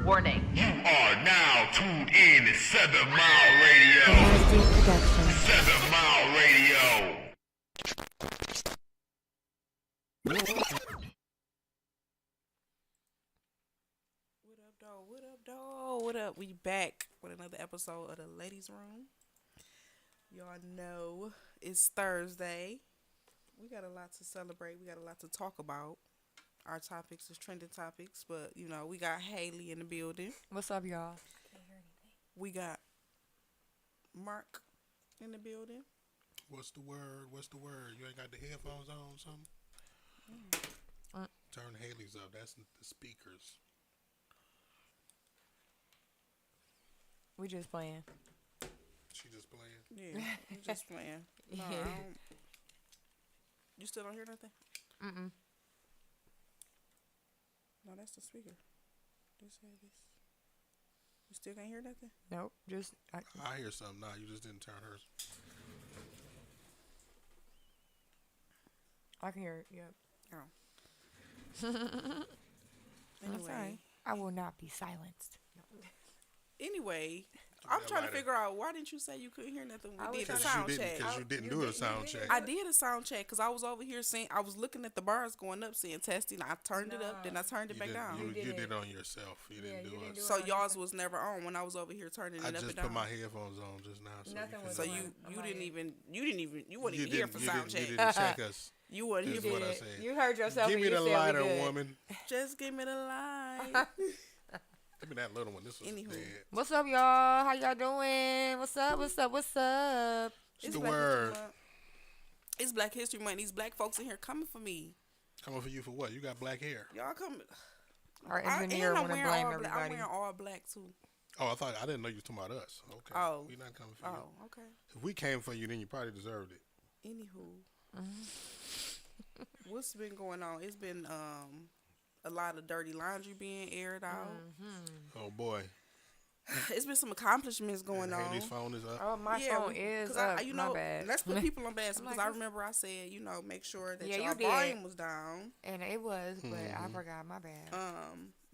Warning. You are now tuned in to 7 Mile Radio. Production. 7 Mile Radio. What up, dog? What up, dog? What up? We back with another episode of the Ladies Room. Y'all know it's Thursday. We got a lot to celebrate. We got a lot to talk about. Our topics is trending topics, but you know we got Haley in the building. What's up, y'all? We got Mark in the building. What's the word? What's the word? You ain't got the headphones on or something? Turn Haley's up. That's the speakers. We just playing. She just playing. Yeah, we just playing. No, I don't. You still don't hear nothing? Mm-mm. No, that's the speaker. Just say this. You still can't hear nothing? Nope. Just I hear something now. You just didn't turn hers. I can hear it. Yep. Anyway, sorry. I will not be silenced. anyway, Give I'm me that trying to lighter. figure out why didn't you say you couldn't hear nothing when I we was did a trying sound check. Because you didn't do a sound check. I did a sound check because I was over here saying I was looking at the bars going up, saying testing. I turned it up, then I turned it You back didn't- down. You, You did did. it on yourself. You didn't do you it. didn't do So it on y'all's yourself. was never on when I was over here turning it I up just and put down. my headphones on just now. So Nothing you was So couldn't- on. you I'm didn't like- even you wasn't you even here didn't- for you sound didn't- check. You didn't check us. You wasn't Is here. what I did. said. You heard yourself. Give and me you the said we lighter, good. woman. Just give me the light. Give me that little one. This was Anywho. dead. What's up, y'all? How y'all doing? What's up? What's up? What's up? It's the Black word. History Month. It's Black History Month. These black folks in here coming for me. Coming for you for what? You got black hair. Y'all come. Our engineer and I'm want to wearing blame all black. I'm everybody. wearing all black too. Oh, I didn't know you were talking about us. Okay. Oh. We not coming for you. Oh, okay. If we came for you, then you probably deserved it. Anywho, what's been going on? It's been a lot of dirty laundry being aired out. Oh boy. It's been some accomplishments going And on. Haley's phone is up. Oh, my phone is 'cause up. you My know, bad. let's put people on blast I'm because like, I what's- remember I said, make sure that Yeah, your you did. volume was down. And it was, but I forgot. My bad.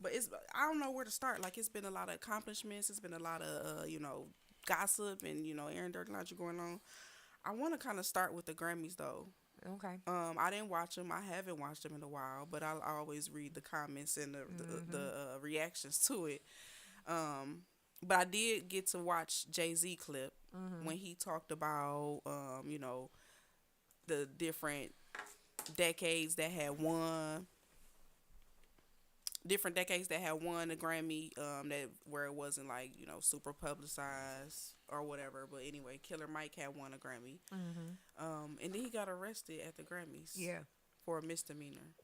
But I don't know where to start. Like, it's been a lot of accomplishments. It's been a lot of gossip and airing dirty laundry going on. I want to kind of start with the Grammys though. Okay. I didn't watch them. I haven't watched them in a while, but I always read the comments and the reactions to it. But I did get to watch Jay-Z clip when he talked about the different decades that had won. Different decades that had won the Grammy, where it wasn't like super publicized or whatever. But anyway, Killer Mike had won a Grammy, and then he got arrested at the Grammys, Yeah. for a misdemeanor.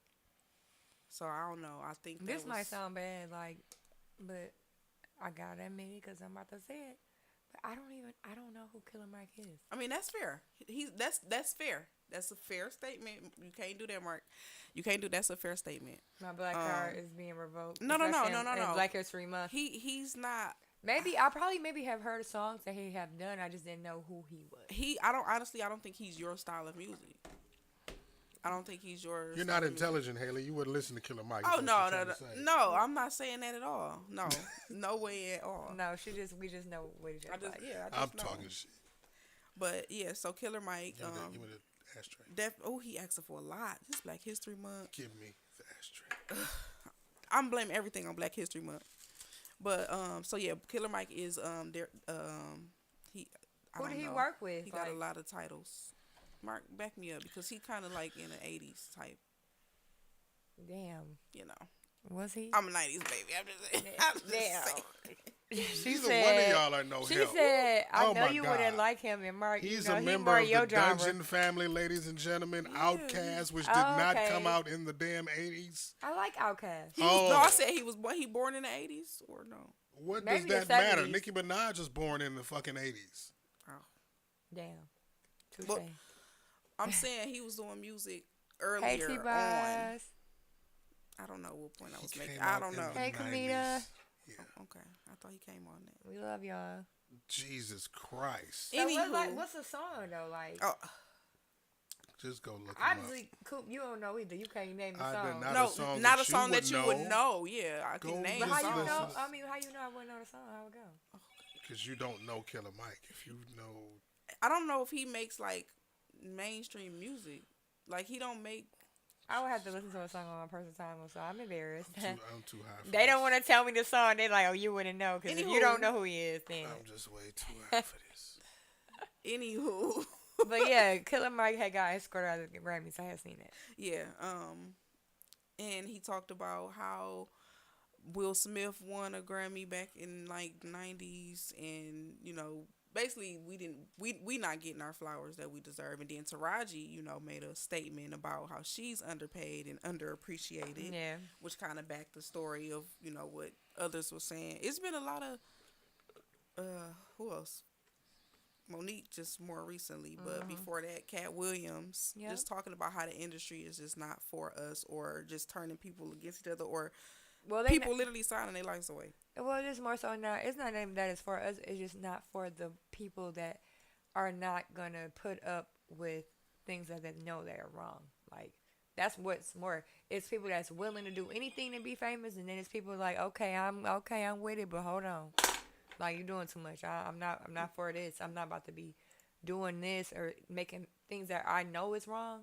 So I don't know. I think This might sound bad, but I gotta admit it because I'm about to say it. But I don't know who Killer Mike is. I mean, that's fair. That's fair. That's a fair statement. You can't do that, Mark. You can't do. That's a fair statement. My black card is being revoked. No. especially in Black History Month. He's not. I probably have heard songs that he have done. I just didn't know who he was. I don't think he's your style of music. I don't think he's your. You're style not of music. intelligent, Haley. You wouldn't listen to Killer Mike. Oh is what no, you're trying to say. no! I'm not saying that at all. No, no way at all. No, we just know what he I just like. yeah. I I'm just know. talking shit. But yeah, so Killer Mike. Give me the ashtray. He asking for a lot. This Black History Month. Give me the ashtray. I'm blaming everything on Black History Month. But so yeah, Killer Mike is there. He. I Who don't did he know. work with? He got a lot of titles. Mark, back me up because he kind of like in the '80s type. Damn. Was he? I'm a '90s baby. I'm just saying. I'm just Damn. saying. She Neither said. one of y'all are no She help. said, "I Oh know my you God. wouldn't like him." And Mark, He's he a member more of your the genre. Dungeon family, ladies and gentlemen. Yeah. Outcast, which did not okay. come out in the damn 80s. I like Outkast. Oh. No, I said he born in the '80s or no? What Maybe does the that matter? 70s. Nicki Minaj was born in the fucking 80s. Damn. Touche. But I'm saying he was doing music Hey, earlier on. T-Boz. I don't know what point I was He making. came I out don't in know. the Hey, 90s. Kamita. Yeah. Okay, I thought he came on that. We love y'all. Jesus Christ. So Anywho, what's the song though? Like, oh, Just go look him up. Obviously, Coop, you don't know either. You can't name the I song. did No, a not a song song that that you you would would know. know. Yeah, I Go can name But the how you listen. know? songs. I mean, how you know I wouldn't know the song? How it go? Because you don't know Killer Mike. If you know, I don't know if he makes like mainstream music. Like he don't make. I would have to listen to a song on my personal time, so I'm embarrassed. I'm too high for They this. don't want to tell me the song. They like, oh, you wouldn't know because if you don't Anywho. know who he is, then. I'm just way too high for this. Anywho, But yeah, Killer Mike had got escorted out of the Grammys. I have seen it. yeah. And he talked about how Will Smith won a Grammy back in like the 90s, and basically we not getting our flowers that we deserve. And then Taraji, made a statement about how she's underpaid and underappreciated, Yeah. which kind of backed the story of what others were saying. It's been a lot of who else? Monique just more recently, but before that, Cat Williams Yep. just talking about how the industry is just not for us, or just turning people against each other, or Well, people literally signing their lives away. Well, it's more so not. It's not even that it's for us. It's just not for the people that are not gonna put up with things that they know that are wrong. Like that's what's more. It's people that's willing to do anything to be famous, and then it's people like, I'm with it, but hold on, like you're doing too much. I'm not for this. I'm not about to be doing this or making things that I know is wrong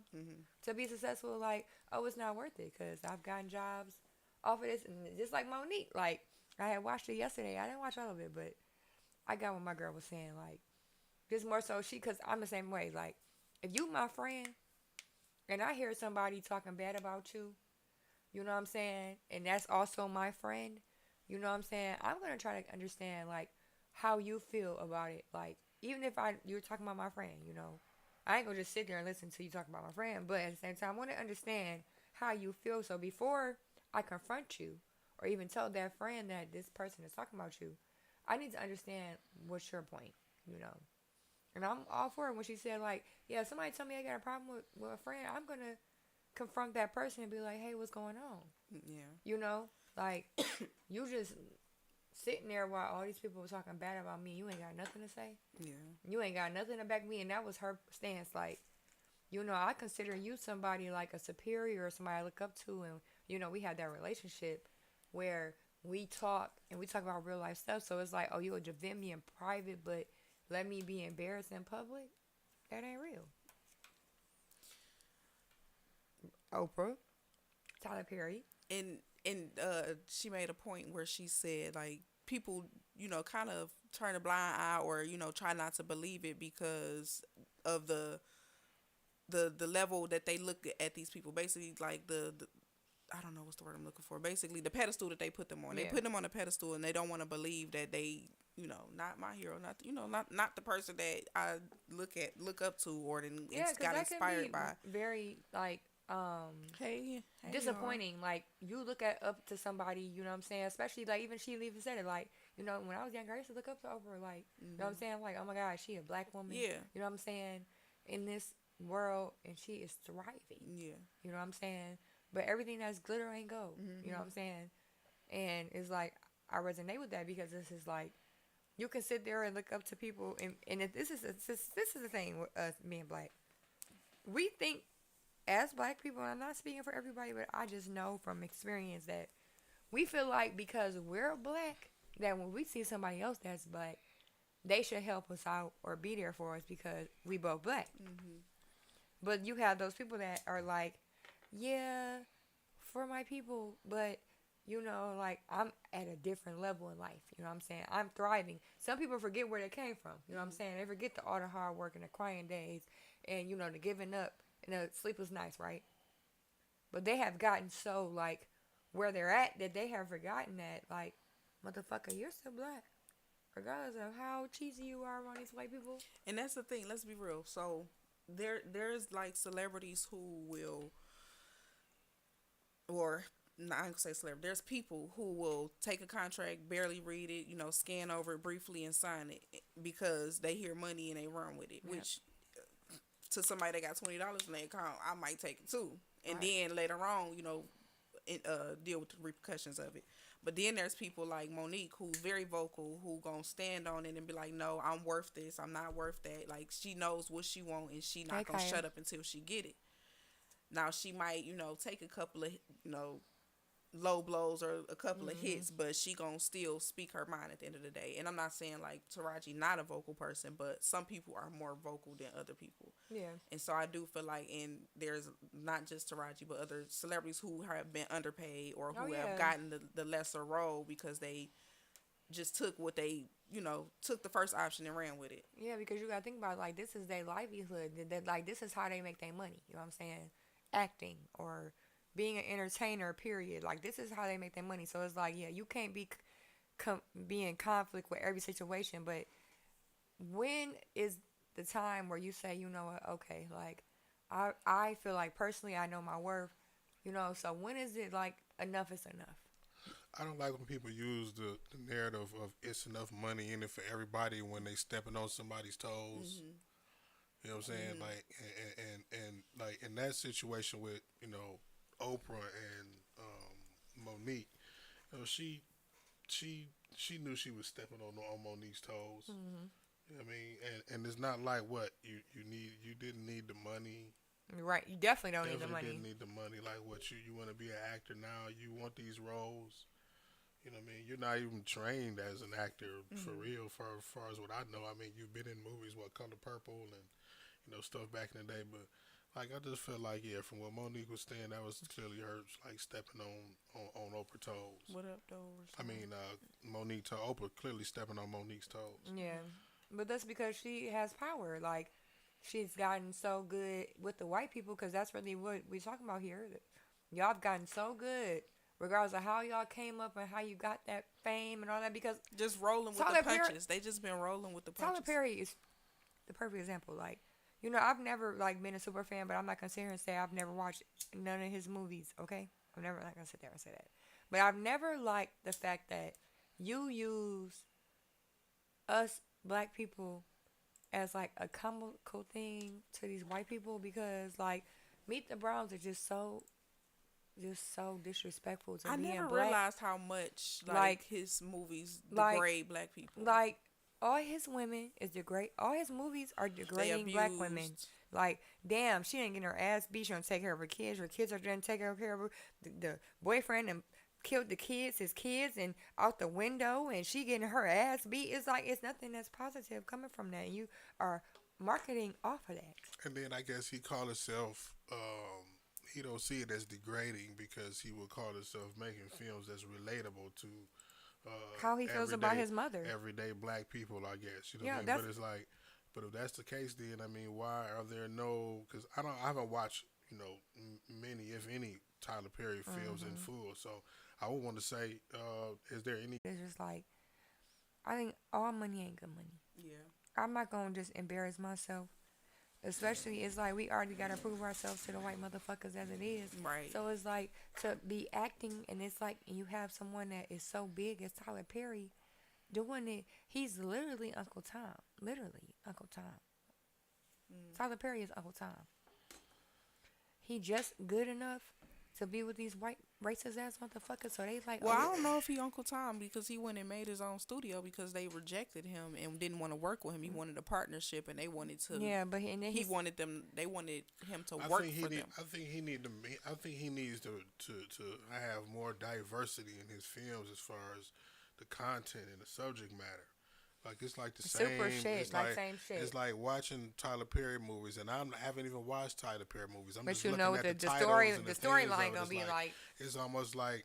to be successful. Like, oh, it's not worth it because I've gotten jobs off of this, and just like Monique, like. I had watched it yesterday. I didn't watch all of it, but I got what my girl was saying. Like, just more so because I'm the same way. Like, if you my friend and I hear somebody talking bad about you, you know what I'm saying? And that's also my friend, you know what I'm saying? I'm going to try to understand, like, how you feel about it. Like, even if you're talking about my friend, I ain't going to just sit there and listen to you talk about my friend. But at the same time, I want to understand how you feel. So before I confront you, or even tell that friend that this person is talking about you, I need to understand what's your point, And I'm all for it when she said, like, yeah, if somebody tell me I got a problem with a friend, I'm going to confront that person and be like, hey, what's going on? Yeah. Like, you just sitting there while all these people were talking bad about me. You ain't got nothing to say. Yeah. You ain't got nothing to back me. And that was her stance. Like, I consider you somebody like a superior or somebody I look up to. And, we had that relationship where we talk about real life stuff. So it's like, oh, you'll defend me in private, but let me be embarrassed in public? That ain't real. Oprah, Tyler Perry. And she made a point where she said, like, people, kind of turn a blind eye or, try not to believe it because of the level that they look at these people. Basically, like, the I don't know what's the word I'm looking for. Basically, the pedestal that they put them on. They put them on a pedestal, and they don't want to believe that they, not my hero, not the person that I look up to or then got inspired by. Very like Hey, disappointing. Like you look up to somebody, you know what I'm saying? Especially like even she even said it like, when I was younger, I used to look up to Oprah, like, you know what I'm saying? Like, oh my God, she a black woman. Yeah. You know what I'm saying? In this world, and she is thriving. Yeah. You know what I'm saying? But everything that's glitter ain't gold. You know what I'm saying? And it's like, I resonate with that because this is like, you can sit there and look up to people. And if this is the thing with us being black. We think as black people, and I'm not speaking for everybody, but I just know from experience that we feel like because we're black, that when we see somebody else that's black, they should help us out or be there for us because we both black. But you have those people that are like, yeah, for my people, but, like, I'm at a different level in life. You know what I'm saying? I'm thriving. Some people forget where they came from. You know what I'm saying? They forget all the hard work and the crying days and, the giving up and the sleepless nights, right? But they have gotten so, like, where they're at that they have forgotten that, like, motherfucker, you're still black. Regardless of how cheesy you are on these white people. And that's the thing. Let's be real. So there's like celebrities who will, or not gonna say celebrity. There's people who will take a contract, barely read it, scan over it briefly and sign it because they hear money and they run with it. Yeah. Which to somebody that got $20 in their account, I might take it too. And then later on, deal with the repercussions of it. But then there's people like Monique who very vocal, who gonna stand on it and be like, no, I'm worth this. I'm not worth that. Like, she knows what she want and she not gonna Okay. shut up until she get it. Now she might, take a couple of, low blows or a couple of hits, but she gonna still speak her mind at the end of the day. And I'm not saying like Taraji not a vocal person, but some people are more vocal than other people. Yeah. And so I do feel like, and there's not just Taraji, but other celebrities who have been underpaid or who have gotten the lesser role because they just took what they, took the first option and ran with it. Yeah, because you gotta think about it, like, this is their livelihood. That, like, this is how they make their money. You know what I'm saying? Acting or being an entertainer, period. Like, this is how they make their money. So it's like, yeah, you can't be in conflict with every situation. But when is the time where you say, you know what, okay, like, I feel like personally I know my worth, so when is it like enough is enough? I don't like when people use the narrative of it's enough money in it for everybody when they stepping on somebody's toes. Mm-hmm. You know what I'm saying? Like, and like in that situation with, Oprah and Monique, she knew she was stepping on Monique's toes. Mm-hmm. You know what I mean? And it's not like what you didn't need the money. Right, you definitely don't need the money. Didn't need the money. Like, what you want to be an actor now? You want these roles? You know what I mean? You're not even trained as an actor for real. For as far as what I know, I mean, you've been in movies, Color Purple, and stuff back in the day. But like, I just felt like, yeah, from what Monique was saying, that was clearly her like stepping on Oprah's toes. What up, though? I mean, Monique to Oprah clearly stepping on Monique's toes. Yeah, but that's because she has power. Like, she's gotten so good with the white people, because that's really what we're talking about here. Y'all have gotten so good, regardless of how y'all came up and how you got that fame and all that, because just rolling with Tyler the punches. They just been rolling with the punches. Tyler Perry is the perfect example. Like, I've never like been a super fan, but I'm not gonna sit here and say I've never watched none of his movies. Okay, I'm never not gonna sit there and say that. But I've never liked the fact that you use us black people as like a comical thing to these white people, because like Meet the Browns are just so disrespectful to being never black. realized how much Like, his movies like- degrade black people. Like, all his women is degrade. All his movies are degrading black women. abused. Like, damn, she ain't getting her ass beat. She don't take care of her kids. Her kids are trying to take care of her. The boyfriend and killed his kids, and out the window, and she getting her ass beat. It's like, it's nothing that's positive coming from that. You are marketing off of that. And then I guess he called himself, he don't see it as degrading because he would call himself making films that's relatable to How he feels about his mother. everyday black people, I guess. You know Yeah, what I mean? But it's like, but if that's the case, then I mean, why are there no? Because I haven't watched many, if any, Tyler Perry films in full. So I would want to say, is there any? It's just like, I think all money ain't good money. Yeah. I'm not gonna just embarrass myself. Especially, it's like we already gotta prove ourselves to the white motherfuckers as it is. Right. So it's like, to be acting, and it's like, you have someone that is so big as Tyler Perry doing it. He's literally Uncle Tom. Literally Uncle Tom. Tyler Perry is Uncle Tom. He just good enough to be with these white racist ass motherfuckers. So they like, Well, I don't know if he Uncle Tom, because he went and made his own studio because they rejected him and didn't want to work with him. He wanted a partnership, and they wanted to. Yeah, but and then he wanted them. They wanted him to work for them. I think he needs to have more diversity in his films as far as the content and the subject matter. Like, it's like the same. Super shit, It's like same shit. It's like watching Tyler Perry movies, and I haven't even watched Tyler Perry movies. I'm But just you looking know at the titles story, and the things of storyline it. gonna It's be like, it's almost like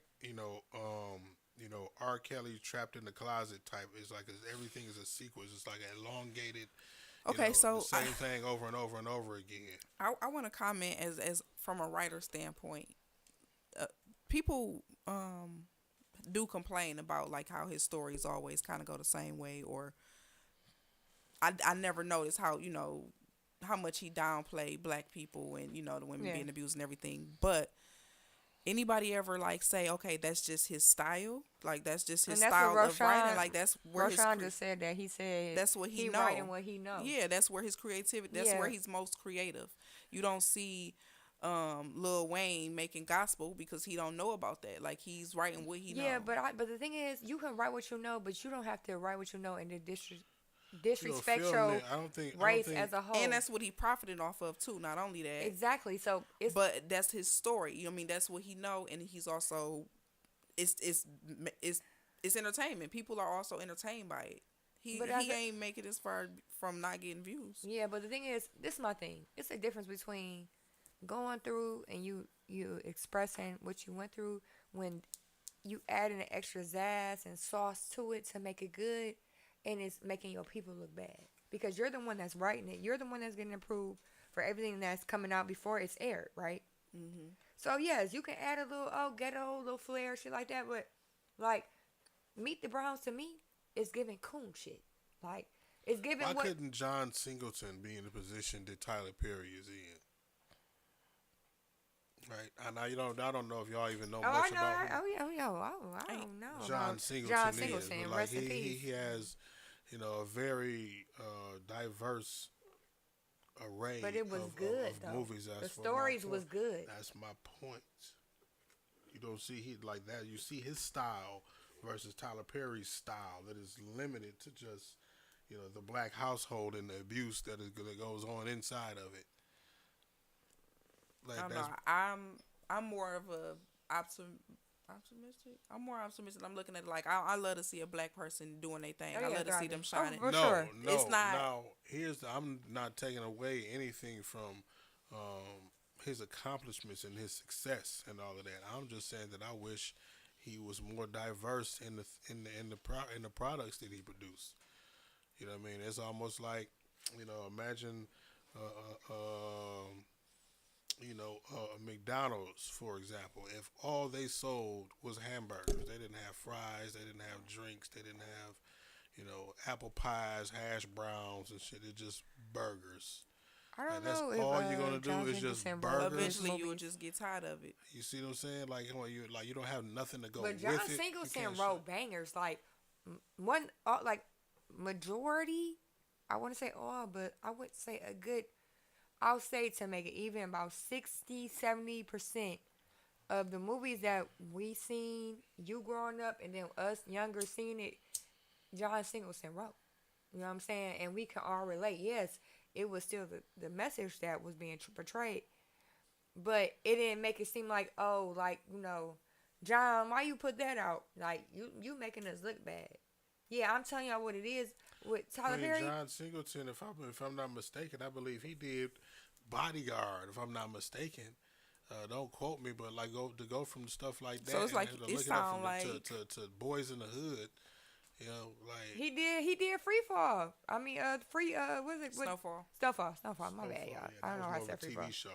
R. Kelly trapped in the closet type. It's like everything is a sequence. It's like an elongated. Okay, so the same thing over and over and over again. I want to comment as from a writer standpoint. People do complain about like how his stories always kind of go the same way, or I never noticed how how much he downplayed black people and the women being abused and everything. But anybody ever like say, okay, that's just his style, like that's just his style of writing, like that's where Roshan just said that. He said that's what he know. writing what he knows. Yeah, that's where his creativity. That's where he's most creative. You don't see Lil Wayne making gospel because he don't know about that. Like he's writing what he Yeah, know. but the thing is, you can write what you know, but you don't have to write what you know and then You know, disrespect Phil, your I don't think. race as a whole. And that's what he profited off of too. Not only that, exactly. So it's but that's his story. You know what I mean? That's what he know, and he's also it's entertainment. People are also entertained by it. But He ain't make it as far from not getting views. yeah, but the thing is, this is my thing. It's a difference between going through and you expressing what you went through when you add an extra zazz and sauce to it to make it good, and it's making your people look bad because you're the one that's writing it. You're the one that's getting approved for everything that's coming out before it's aired, right? Mm-hmm. So yes, you can add a little ghetto, little flair, shit like that. But like Meet the Browns to me is giving coon shit. Like it's giving Why what couldn't John Singleton be in the position that Tyler Perry is in? Right, and I don't know if y'all even know oh much I know about I, oh yeah oh yeah oh, I don't know John about Singleton. John is, Singleton. but like Rest in peace. he has, you know, a very diverse array. But it was of, good of though. movies. The That's my stories point. was good. That's my point. You don't see he like that. You see his style versus Tyler Perry's style that is limited to just, you know, the black household and the abuse that goes on inside of it. Like I don't know. that's I'm more of a optimistic. I'm more optimistic. I'm looking at it like I love to see a black person doing their thing. Oh, I yeah, love to see thriving. them Oh, shining. for no, sure. no, It's not- no. I'm not taking away anything from his accomplishments and his success and all of that. I'm just saying that I wish he was more diverse in the products that he produced. You know what I mean? It's almost like, you know, imagine, McDonald's, for example. If all they sold was hamburgers, they didn't have fries, they didn't have drinks, they didn't have, you know, apple pies, hash browns, and shit. It's just burgers. I don't Like, that's know if all you're gonna do John is just Singleton burgers. wrote this Eventually, you will movie. just get tired of it. You see what I'm saying? Like, you don't have nothing to go But with John it. You Singleton can't wrote bangers like one like majority. I want to say all, but I would say a good. I'll say to make it even about 60-70% of the movies that we seen, you growing up, and then us younger seeing it, John Singleton wrote. You know what I'm saying? And we can all relate. Yes, it was still the message that was being portrayed, but it didn't make it seem like, oh, like, you know, John, why you put that out? Like, you making us look bad. Yeah, I'm telling y'all what it is with Tyler Perry. John Singleton, if I'm not mistaken, I believe he did Bodyguard. If I'm not mistaken, don't quote me, but like go from stuff like that. So it's like and to it look up sound from like to Boys in the Hood. You know, like He did Free Fall. I mean, free what is it? Snowfall. Snowfall. My Snowfall, bad, y'all. yeah, I don't that know how to was say more Free of a Fall. TV show.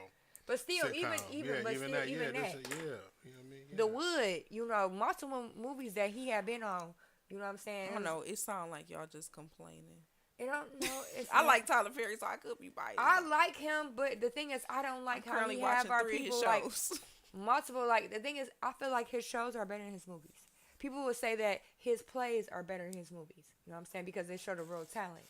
But still, Sitcom. even that. that, You know what I mean? Yeah. The Wood, you know, multiple movies that he had been on. You know what I'm saying? I don't know. It sound like y'all just complaining. It don't know. It's I not- like Tyler Perry, so I could be biased. I like him, but the thing is, I don't like I'm how currently he have watching our 3 of his people like shows. multiple. Like the thing is, I feel like his shows are better than his movies. People would say that his plays are better than his movies. You know what I'm saying? Because they show the real talent,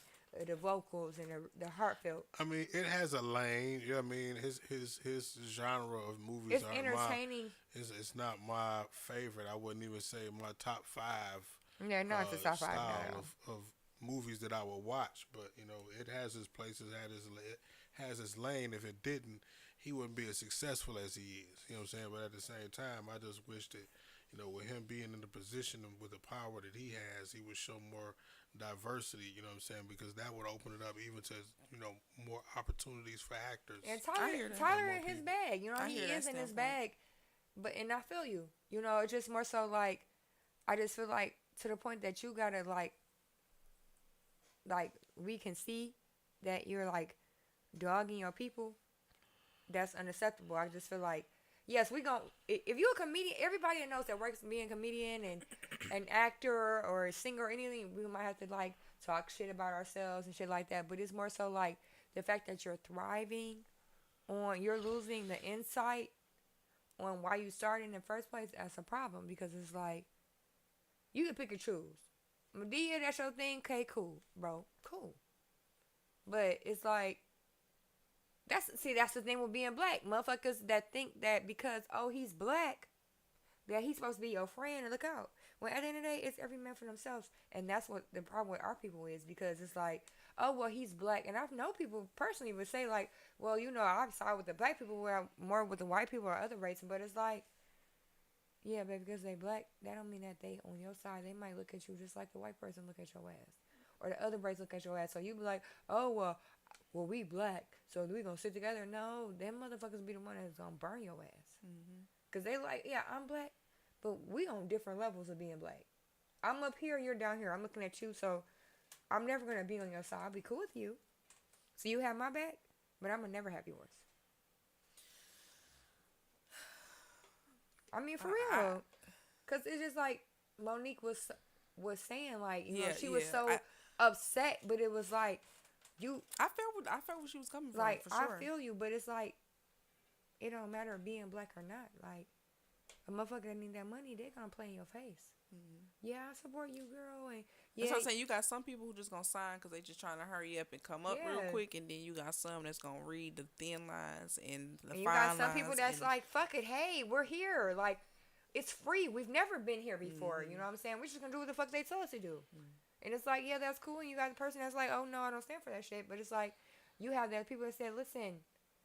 the vocals, and the heartfelt. I mean, it has a lane. You know what I mean? His genre of movies It's are entertaining. It's not my favorite. I wouldn't even say my top 5. Yeah, no, it's a top five. Style No. of movies that I would watch, but you know, it has its places, it has its lane. If it didn't, he wouldn't be as successful as he is. You know what I'm saying? But at the same time, I just wish that, you know, with him being in the position and with the power that he has, he would show more diversity. You know what I'm saying? Because that would open it up even to, you know, more opportunities for actors. And hear that. Tyler More in his people. bag. You know, I he hear that is in his standpoint. bag. And I feel you. You know, it's just more so like, I just feel like to the point that you gotta like we can see that you're like dogging your people. That's unacceptable. I just feel like, yes, if you're a comedian, everybody that knows that works being a comedian and an actor or a singer or anything, we might have to like talk shit about ourselves and shit like that. But it's more so like the fact that you're thriving you're losing the insight on why you started in the first place. That's a problem because it's like, you can pick and choose. Madea, that's your thing. Okay, cool, bro. Cool. But it's like, That's the thing with being black. Motherfuckers that think that because he's black, that he's supposed to be your friend and look out. When at the end of the day, it's every man for themselves, and that's what the problem with our people is, because it's like, oh well, he's black, and I've known people personally would say like, well, I side with the black people, where I'm more with the white people or other races, but it's like, yeah, but because they black, that don't mean that they on your side. They might look at you just like the white person look at your ass, or the other race look at your ass. So you be like, oh well, we black, so we gonna sit together. No, them motherfuckers be the one that's gonna burn your ass. Cause they like, yeah, I'm black, but we on different levels of being black. I'm up here, you're down here. I'm looking at you, so I'm never gonna be on your side. I'll be cool with you, so you have my back, but I'm gonna never have yours. I mean, for real, cause it's just like Monique was saying, like, she was so upset, but it was like, I felt where she was coming from. Like, for sure. I feel you, but it's like, it don't matter being black or not. Like, a motherfucker that need that money, they gonna play in your face. Yeah, I support you, girl. And yeah, That's what I'm saying. You got some people who just gonna sign because they just trying to hurry up and come up real quick, and then you got some that's gonna read the thin lines and the and fine lines. you got some people that's like, fuck it, hey, we're here. Like, it's free. We've never been here before. You know what I'm saying? We're just gonna do what the fuck they tell us to do. And it's like, yeah, that's cool. And you got the person that's like, oh no, I don't stand for that shit. But it's like, you have that people that say, listen,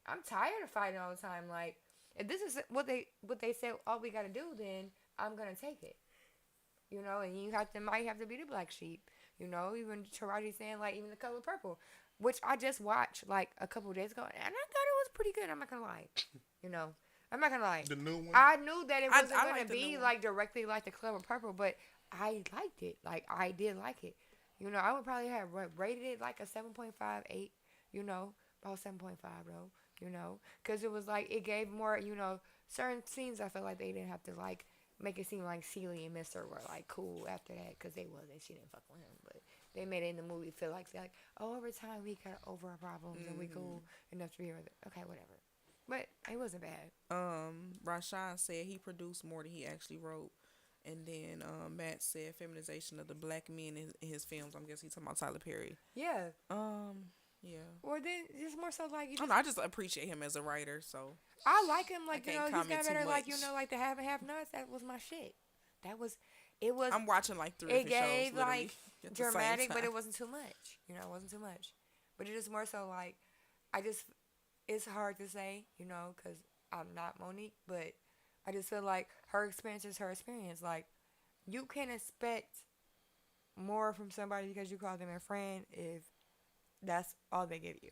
I'm tired of fighting all the time. Like, if this is what they say, all we gotta do, then I'm gonna take it. And you might have to be the black sheep. Even Taraji saying, like, even The Color Purple, which I just watched like a couple of days ago, and I thought it was pretty good. I'm not gonna lie. I'm not gonna lie. The new one. I knew that it wasn't gonna like be like directly like The Color Purple, but I liked it. Like, I did like it. I would probably have rated it like a 7.5, 8. About 7.5 though. Because it was like, it gave more. Certain scenes I felt like they didn't have to like make it seem like Celie and Mister were like cool after that, because they wasn't. She didn't fuck with him, but they made it in the movie feel like they're like, oh, over time we got over our problems and we cool enough to be okay, whatever. But it wasn't bad. Rashawn said he produced more than he actually wrote. And then Matt said feminization of the black men in his films. I'm guessing he's talking about Tyler Perry. Yeah. Yeah. Or then just more so like, I just appreciate him as a writer. So I like him. Like, I he's can't got comment better. too Like, much. like the Have and Have Nots. That was my shit. It was. I'm watching like 3 It different shows. gave literally like at the same dramatic, but time. it wasn't too much. It wasn't too much. But it is more so like, it's hard to say, because I'm not Monique, but I just feel like her experience is her experience. Like, you can't expect more from somebody because you call them a friend if that's all they give you.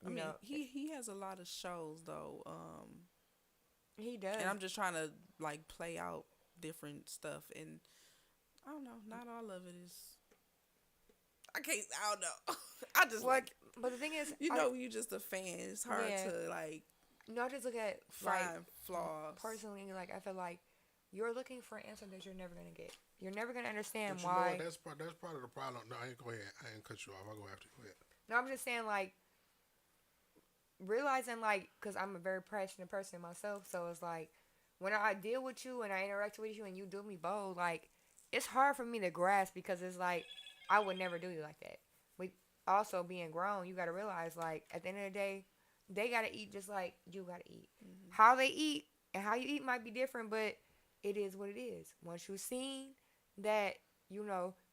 I mean, he has a lot of shows though. He does. And I'm just trying to like play out different stuff, and I don't know. Not all of it is. I don't know. I just like. But the thing is, you just a fan. It's hard to like. I just look at find flaws. Personally, like, I feel like you're looking for an answer that you're never gonna get. You're never gonna understand But why. That's part of the problem. No, go ahead. I ain't cut you off. I'll go after you. Go ahead. No, I'm just saying, like, realizing, like, because I'm a very passionate person myself, so it's like, when I deal with you and I interact with you and you do me bold, like, it's hard for me to grasp, because it's like, I would never do you like that. We also, being grown, you gotta realize, like, at the end of the day, they gotta eat just like you gotta eat. How they eat and how you eat might be different, but it is what it is. Once you've seen that,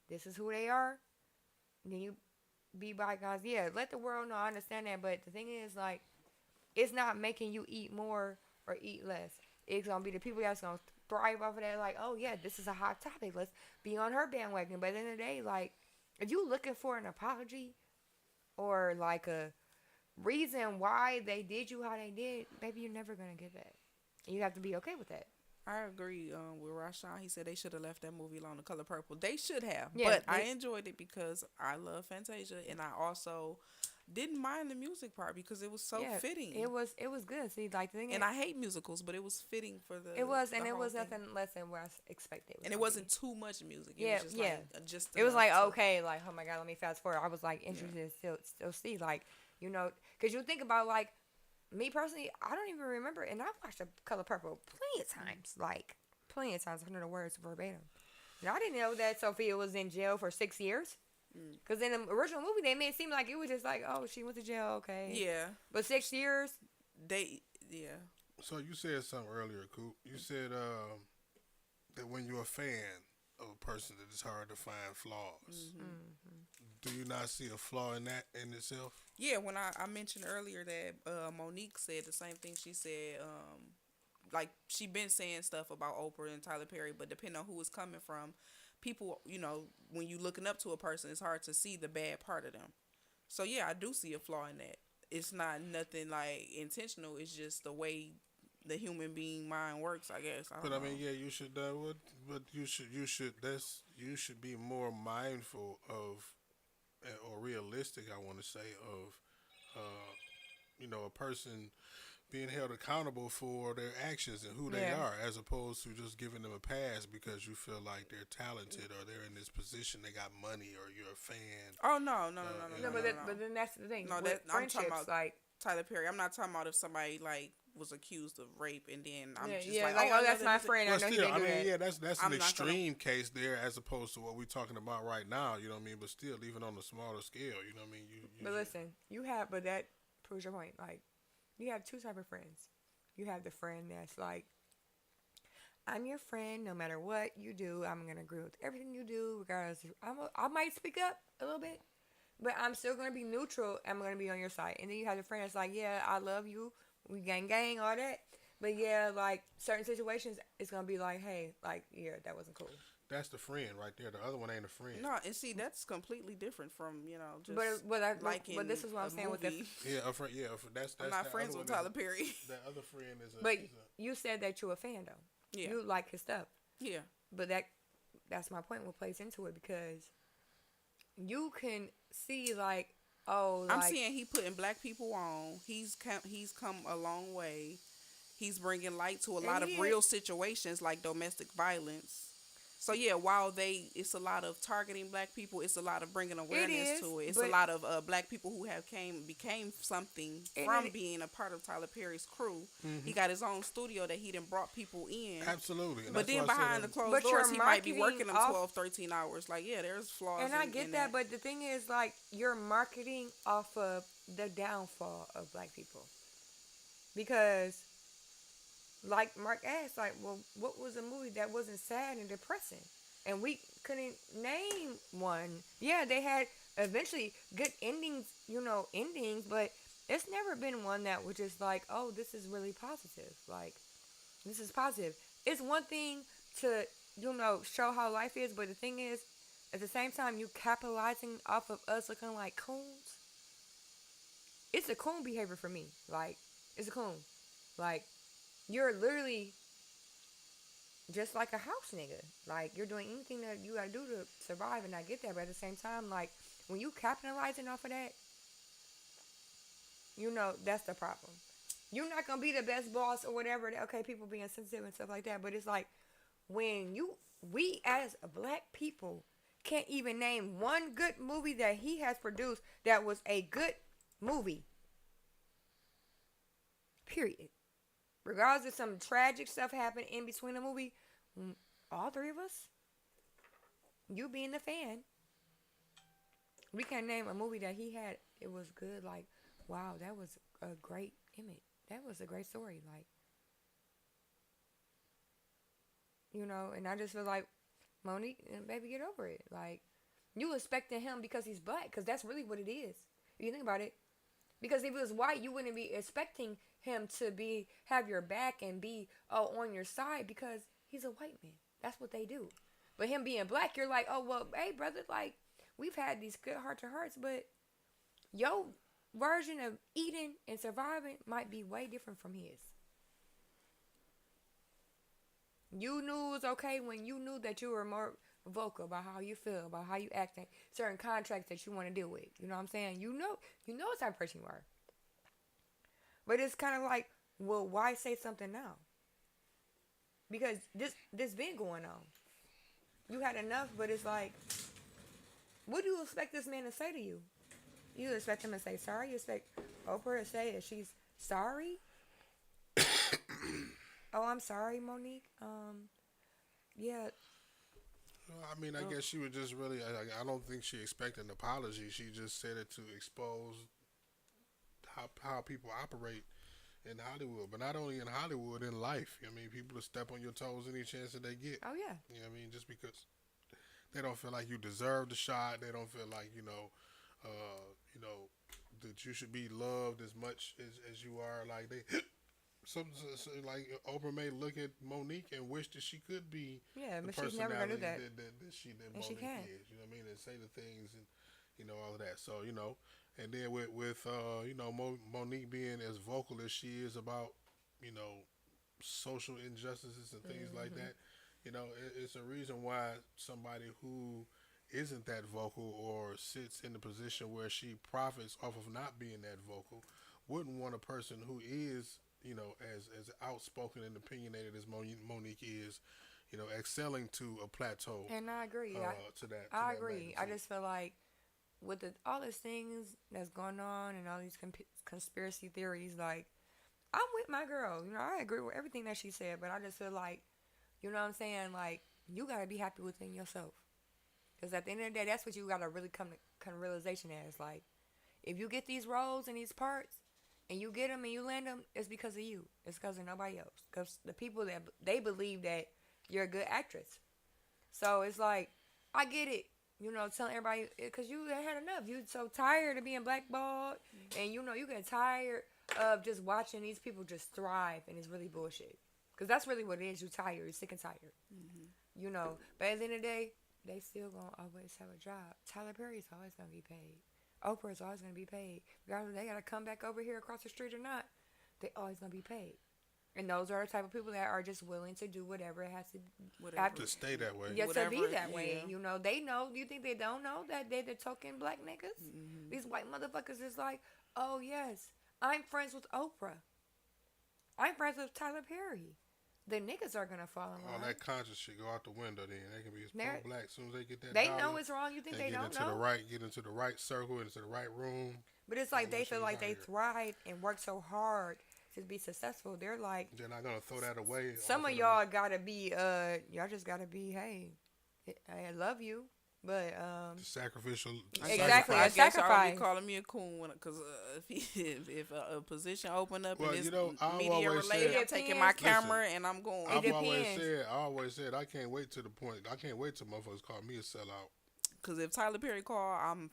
this is who they are, then you be bygones. Yeah, let the world know. I understand that, but the thing is, like, it's not making you eat more or eat less. It's gonna be the people that's gonna thrive off of that. Like, oh yeah, this is a hot topic. Let's be on her bandwagon. But at the end of the day, like, if you looking for an apology or like a reason why they did you how they did, maybe you're never gonna get that. You have to be okay with that. I agree with Rashawn. He said they should have left that movie alone, The Color Purple. They should have. Yeah, but I enjoyed it because I love Fantasia, and I also didn't mind the music part because it was so fitting. It was good. See, like, the thing and I hate musicals, but it was fitting for the. It was, and the it whole was thing. nothing less than what I expected. And it wasn't too much music. It was just like just. It was like, to, okay, like, oh my god, let me fast forward. I was like interested to still see, like, because you think about, like, me personally, I don't even remember, and I've watched The Color Purple plenty of times, I know the words verbatim. And I didn't know that Sophia was in jail for 6 years. Because in the original movie, they made it seem like it was just like, oh, she went to jail, okay. Yeah, But 6 years, yeah. So you said something earlier, Coop. You said that when you're a fan of a person, that it's hard to find flaws. Do you not see a flaw in that in itself? Yeah, when I mentioned earlier that Monique said the same thing. She said, like, she been saying stuff about Oprah and Tyler Perry, but depending on who it's coming from, people, when you looking up to a person, it's hard to see the bad part of them. So, yeah, I do see a flaw in that. It's not nothing, like, intentional. It's just the way the human being mind works, I guess. I But don't know. yeah, you should. But you should be more mindful of, or realistic. I want to say of, a person being held accountable for their actions and who they Yeah. are, as opposed to just giving them a pass because you feel like they're talented or they're in this position, they got money, or you're a fan. Oh, no. no, no, but then that's the thing. No, With that- I'm talking friendships, about- like, Tyler Perry. I'm not talking about if somebody, like, was accused of rape and then I'm just yeah, like, like, I oh, know that's that my this is- friend. I But know he still, didn't do that. yeah, that's I'm an not gonna- extreme case there, as opposed to what we're talking about right now. You know what I mean? But still, even on a smaller scale, you know what I mean? You But listen, but that proves your point. Like, you have two type of friends. You have the friend that's like, I'm your friend no matter what you do. I'm going to agree with everything you do, regardless. I might speak up a little bit, but I'm still going to be neutral. I'm going to be on your side. And then you have the friend that's like, yeah, I love you. We gang, all that. But yeah, like, certain situations, it's going to be like, hey, like, yeah, that wasn't cool. that's the friend right there. The other one ain't a friend. No, and see, that's completely different from, just But this is what I'm saying with the. movie. Yeah, a friend. Yeah, that's. I'm not the friends other with one Tyler Perry. That other friend is a. But is a- you said that you're a fan though. Yeah. You like his stuff. Yeah. But that's my point. What plays into it, because you can see like, oh, I'm like, seeing he putting black people on. He's come a long way. He's bringing light to a lot of he real situations like domestic violence. So yeah, while it's a lot of targeting black people, it's a lot of bringing awareness is, to it. It's a but- lot of black people who became something And from it- being a part of Tyler Perry's crew. He got his own studio that he done brought people in. Absolutely. And But that's then why I said behind the that- closed But doors, you're he might be marketing working them off- 12, 13 hours. Like, yeah, there's flaws. and I in get that. but the thing is, like, you're marketing off of the downfall of black people, because, like Mark asked, like, well, what was a movie that wasn't sad and depressing? And we couldn't name one. Yeah, they had eventually good endings, but it's never been one that was just like, oh, this is really positive. Like, this is positive. It's one thing to, show how life is, but the thing is, at the same time, you capitalizing off of us looking like coons. It's a coon behavior for me. Like, it's a coon. Like, you're literally just like a house nigga. Like, you're doing anything that you gotta do to survive, and I get that. But at the same time, like, when you capitalizing off of that, that's the problem. You're not gonna be the best boss or whatever. Okay, people being sensitive and stuff like that. But it's like, when we as black people can't even name one good movie that he has produced that was a good movie. Period. Regardless of some tragic stuff happened in between the movie, all three of us, you being the fan, we can name a movie that he had. It was good. Like, wow, that was a great image. That was a great story. Like, and I just feel like, Monique, baby, get over it. Like, you expecting him because he's black, because that's really what it is. If you think about it. Because if it was white, you wouldn't be expecting him to have your back and be on your side, because he's a white man. That's what they do. But him being black, you're like, oh, well, hey, brother, like, we've had these good heart-to-hearts, but your version of eating and surviving might be way different from his. You knew it was okay when you knew that you were more vocal about how you feel, about how you act, and certain contracts that you want to deal with. You know what I'm saying? You know what type of person you are. But it's kind of like, well, why say something now? Because this been going on. You had enough, but it's like, what do you expect this man to say to you? You expect him to say sorry? You expect Oprah to say that she's sorry? Oh, I'm sorry, Monique. Yeah. I mean, I guess she was just really. I don't think she expected an apology. She just said it to expose how people operate in Hollywood, but not only in Hollywood, in life. I mean, people to step on your toes any chance that they get. Oh yeah. You know what I mean? Just because they don't feel like you deserve the shot, they don't feel like you know that you should be loved as much as you are. Like they, like Oprah may look at Monique and wish that she could be Yeah, the but she's never gonna do personality that. that And she Monique can't. is. You know what I mean? And say the things and all of that. So and then with Monique being as vocal as she is about social injustices and things like that, it's a reason why somebody who isn't that vocal or sits in the position where she profits off of not being that vocal wouldn't want a person who is as outspoken and opinionated as Monique is, excelling to a plateau. And I agree. I agree. I just feel like with all these things that's going on and all these conspiracy theories, like, I'm with my girl. I agree with everything that she said, but I just feel like, you know what I'm saying? Like, you got to be happy within yourself. Because at the end of the day, that's what you got to really come to realization as. Like, if you get these roles and these parts, and you get them and you land them, it's because of you. It's because of nobody else. Because the people they believe that you're a good actress. So it's like, I get it. Telling everybody, because you had enough. You so tired of being blackballed. And you get tired of just watching these people just thrive. And it's really bullshit. Because that's really what it is. You're tired. You're sick and tired. But at the end of the day, they still going to always have a job. Tyler Perry's always going to be paid. Oprah's always going to be paid. Regardless if they got to come back over here across the street or not, they always going to be paid. And those are the type of people that are just willing to do whatever it has to to stay that way. Yeah, to be that yeah. way. They know. You think they don't know that they're the token black niggas? Mm-hmm. These white motherfuckers is like, oh, yes, I'm friends with Oprah. I'm friends with Tyler Perry. The niggas are going to fall in All line. that conscious shit go out the window then. They can be as They're- pro-black as soon as they get that They dollar, know it's wrong. You think they get don't into know? get into the right circle, into the right room. But it's like all they that feel shit like out they here. thrive and work so hard to be successful. They're like, They're not gonna throw that away. some off of the- y'all gotta be, y'all just gotta be, hey, I love you, but sacrificial. Exactly, I a guess y'all sacrifice. be calling me a coon because if a position open up Well, and it's I've media always related, said- I'm taking It my depends. camera and I'm going. It depends. I always said, I can't wait to the point. I can't wait till motherfuckers call me a sellout. Because if Tyler Perry call, I'm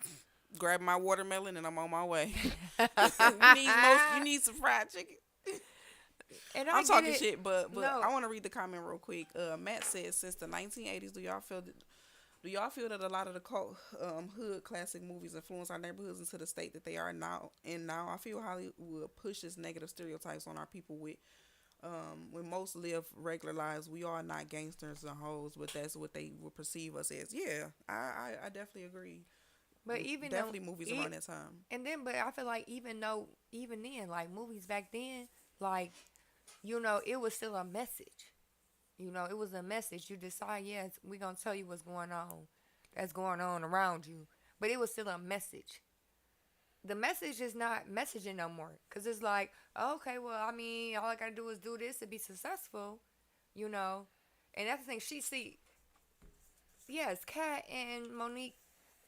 grabbing my watermelon and I'm on my way. You need some fried chicken. And I'm talking get it. shit, but No. I want to read the comment real quick. Matt said, since the 1980s, do y'all feel that a lot of the cult, hood classic movies influence our neighborhoods into the state that they are now? And now I feel Hollywood pushes negative stereotypes on our people with. When most live regular lives, we are not gangsters and hoes, but that's what they would perceive us as. Yeah, I definitely agree. But even Definitely though, movies around that time. And then, but I feel like even then, like movies back then, like, it was still a message. It was a message. You decide, yes, we're going to tell you what's going on. That's going on around you. But it was still a message. The message is not messaging no more. Because it's like, okay, well, I mean, all I got to do is do this to be successful. And that's the thing. Yes, Kat and Monique,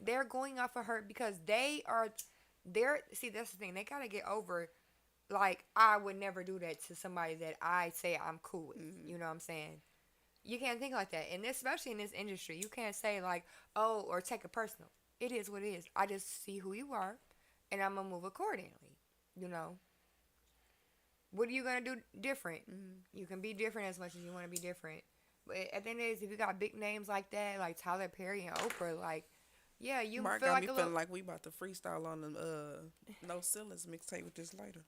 they're going off of her because see, that's the thing. They got to get over, like, I would never do that to somebody that I say I'm cool with. Mm-hmm. You know what I'm saying? You can't think like that. And especially in this industry, you can't say, like, oh, or take it personal. It is what it is. I just see who you are, and I'm going to move accordingly. What are you going to do different? Mm-hmm. You can be different as much as you want to be different. But at the end of the day, if you got big names like that, like Tyler Perry and Oprah, like, yeah, you Mark feel got like me a feeling little... like we about to freestyle on the No Ceilings mixtape with this later.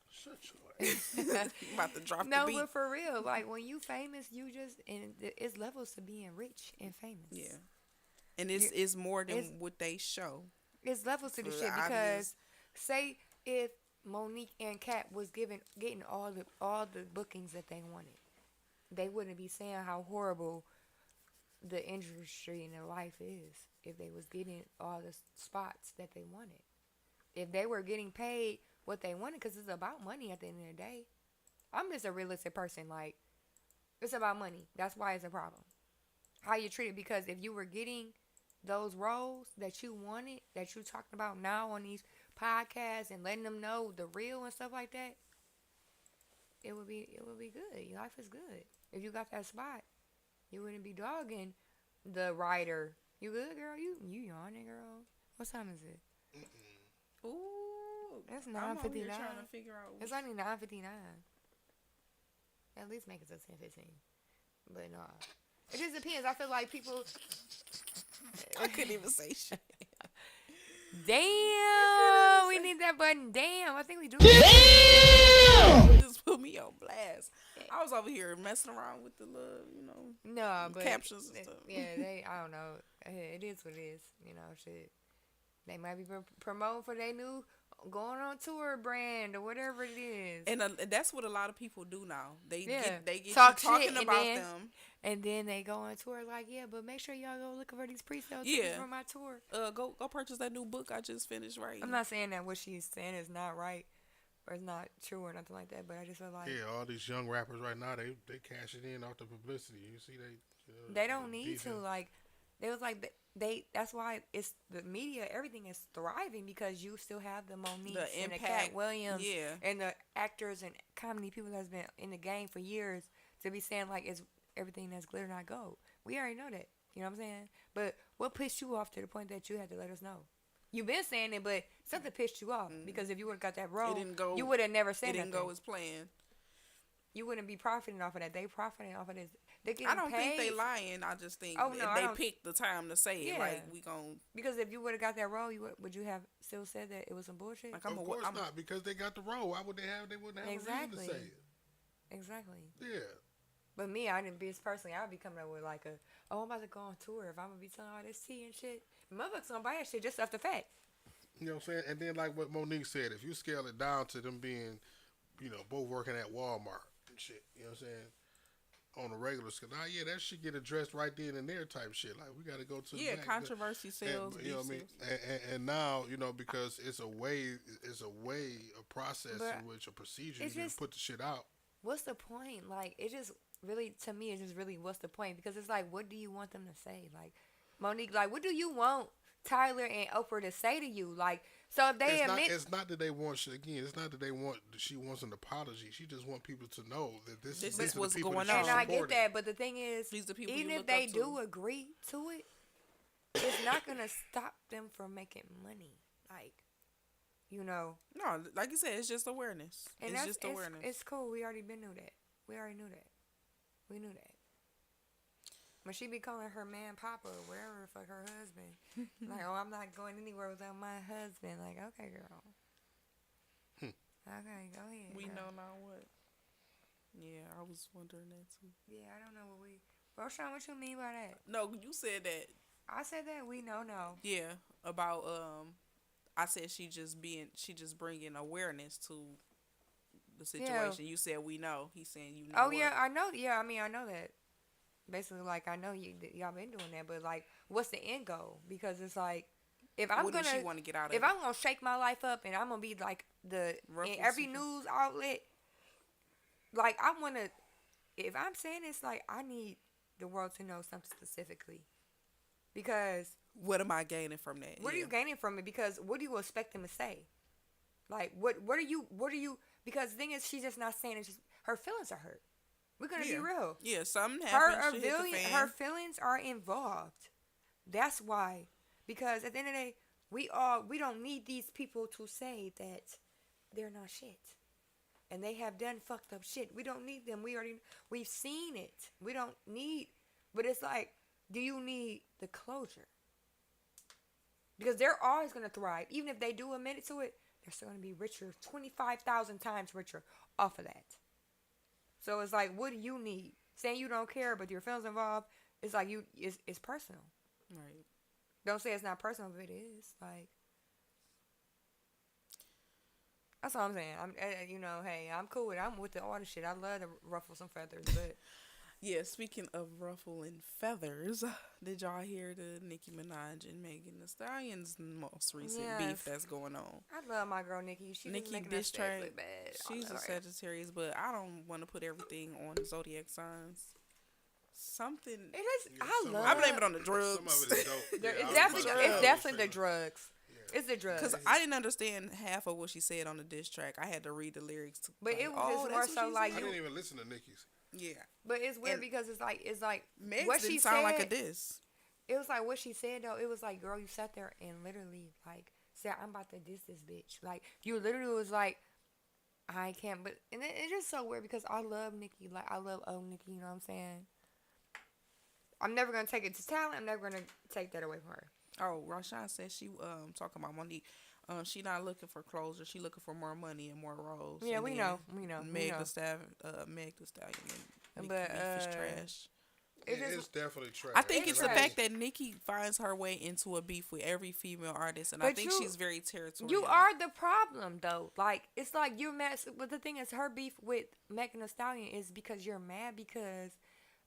Shut your ass. About to drop No, the beat. but for real, like, when you famous, you just... And it's levels to being rich and famous. Yeah. And it's more than what they show. It's levels to the For shit obvious- because, say, if Monique and Kat was getting all the bookings that they wanted, they wouldn't be saying how horrible the industry and their life is if they was getting all the spots that they wanted. If they were getting paid what they wanted, because it's about money at the end of the day. I'm just a realistic person. Like, it's about money. That's why it's a problem. how you treat it. Because if you were getting those roles that you wanted, that you talking about now on these podcasts and letting them know the real and stuff like that, it would be good. Your life is good. If you got that spot, you wouldn't be dogging the writer. You good, girl? You yawning, girl? What time is it? Ooh, It's I'm over here 9:59. trying to figure out. It's only 9:59. At least make it to 10:15. But no, it just depends. I feel like people. I couldn't even say shit. Damn, we need that button. Damn, I think we do. Just put me on blast. I was over here messing around with the little, No, but captions and stuff. Yeah, I don't know. It is what it is. Shit. They might be promoting for their new going on tour brand or whatever it is. And that's what a lot of people do now. They get Talk you talking shit, about and then, them. And then they go on tour like, yeah, but make sure y'all go looking for these pre-sale Yeah. tickets for my tour. Go purchase that new book I just finished writing. I'm not saying that what she's saying is not right or it's not true or nothing like that, but I just feel like all these young rappers right now, they cashing in off the publicity. You see, they don't need to. Like, they was like they. That's why it's the media. Everything is thriving because you still have the Monique and the Cat Williams, and the actors and comedy people that's been in the game for years to be saying like it's everything that's glitter not gold. We already know that. You know what I'm saying? But what pissed you off to the point that you had to let us know? You've been saying it, but something pissed you off because if you would have got that role, you would have never said it. It didn't nothing. go as planned. You wouldn't be profiting off of that. They profiting off of this. I don't think they lying. I just think they picked the time to say it. Like, we gon' because if you would have got that role, would you have still said that it was some bullshit? Like, of course not, because they got the role. Why would they have? They wouldn't have a reason to say it. Exactly. Yeah. But me, I didn't be personally. I'd be coming up with like I'm about to go on tour. If I'm gonna be telling all this tea and shit, motherfuckers gonna buy that shit just off the fact. You know what I'm saying? And then like what Monique said, if you scale it down to them being, both working at Walmart and shit, you know what I'm saying? On a regular scale, that shit get addressed right then and there type shit. Like, we got to go to the controversy sales. And, you know what I mean? And now, because it's a way, a process in which a procedure you put the shit out. What's the point? Like, it just really, to me, it's just really what's the point? Because it's like, what do you want them to say? Like, Monique, like, what do you want Tyler and Oprah to say to you? Like, so if they it's not that they want shit again. It's not that she wants an apology. She just want people to know that this is what's going on. And I get that, but the thing is, even if they do agree to it, it's not gonna stop them from making money. Like, No, like you said, it's just awareness. And it's just awareness. It's cool. We already knew that. We knew that. When she be calling her man Papa or wherever the fuck her husband. Like, I'm not going anywhere without my husband. Like, okay, girl. Okay, go ahead. We girl. know now what. Yeah, I was wondering that too. Yeah, I don't know what we... Roshan, what you mean by that? No, you said that. I said that we know. Yeah, about, I said she just bringing awareness to the situation. Yeah. You said we know. He's saying you know. Oh, yeah, I know. Yeah, I mean, I know that. Basically, like, I know y'all been doing that, but like, what's the end goal? Because it's like, if I'm gonna, she want to get out of if I'm gonna shake my life up and I'm gonna be like in every news outlet, like I wanna, if I'm saying it's like I need the world to know something specifically, because what am I gaining from that? What are you gaining from it? Because what do you expect them to say? Like, what are you? Because the thing is, she's just not saying it. Just her feelings are hurt. We're gonna be real. Yeah, something happened. Her feelings are involved. That's why. Because at the end of the day, we don't need these people to say that they're not shit, and they have done fucked up shit. We don't need them. We've seen it. We don't need. But it's like, do you need the closure? Because they're always gonna thrive, even if they do admit it to it. They're still gonna be richer, 25,000 times richer off of that. So it's like, what do you need? Saying you don't care, but your feelings involved, it's like it's personal. Right. Don't say it's not personal, but it is. Like, that's all I'm saying. Hey, I'm cool with it. I'm with all the shit. I love to ruffle some feathers, but yeah. Speaking of ruffling feathers, did y'all hear the Nicki Minaj and Megan Thee Stallion's most recent beef that's going on? I love my girl Nicki. She's making us look bad. She's a Sagittarius, but I don't want to put everything on zodiac signs. something. It is. Yeah, I some love. of I blame it on the Some of drugs. it is dope. There- Yeah, it's I definitely was- it's I definitely the was drugs. Yeah. It's the drugs. Because I didn't understand half of what she said on the diss track. I had to read the lyrics. But like, it was oh, just that's more what so she like I said? didn't even listen to Nicki's. Yeah. But it's weird And because it's like Meg's what didn't she sound said. like a diss. It was like what she said though. It was like, girl, you sat there and literally like said, "I'm about to diss this bitch." Like you literally was like, "I can't." But and it's just so weird because I love Nicki. Like I love old Nicki. You know what I'm saying? I'm never gonna take it to talent. I'm never gonna take that away from her. Oh, Rashawn said she talking about Monique. She not looking for closure. She looking for more money and more roles. Yeah, And we then know. We know. Meg we know. the Stallion, Meg the Stallion, and But, Nicki Beef is trash. It Yeah, just- it's definitely trash. I think It's it's the trash. fact that Nicki finds her way into a beef with every female artist, and I But think you- she's very territorial. You are the problem, though. Like it's like you're mad. But the thing is, her beef with Megan Thee Stallion is because you're mad because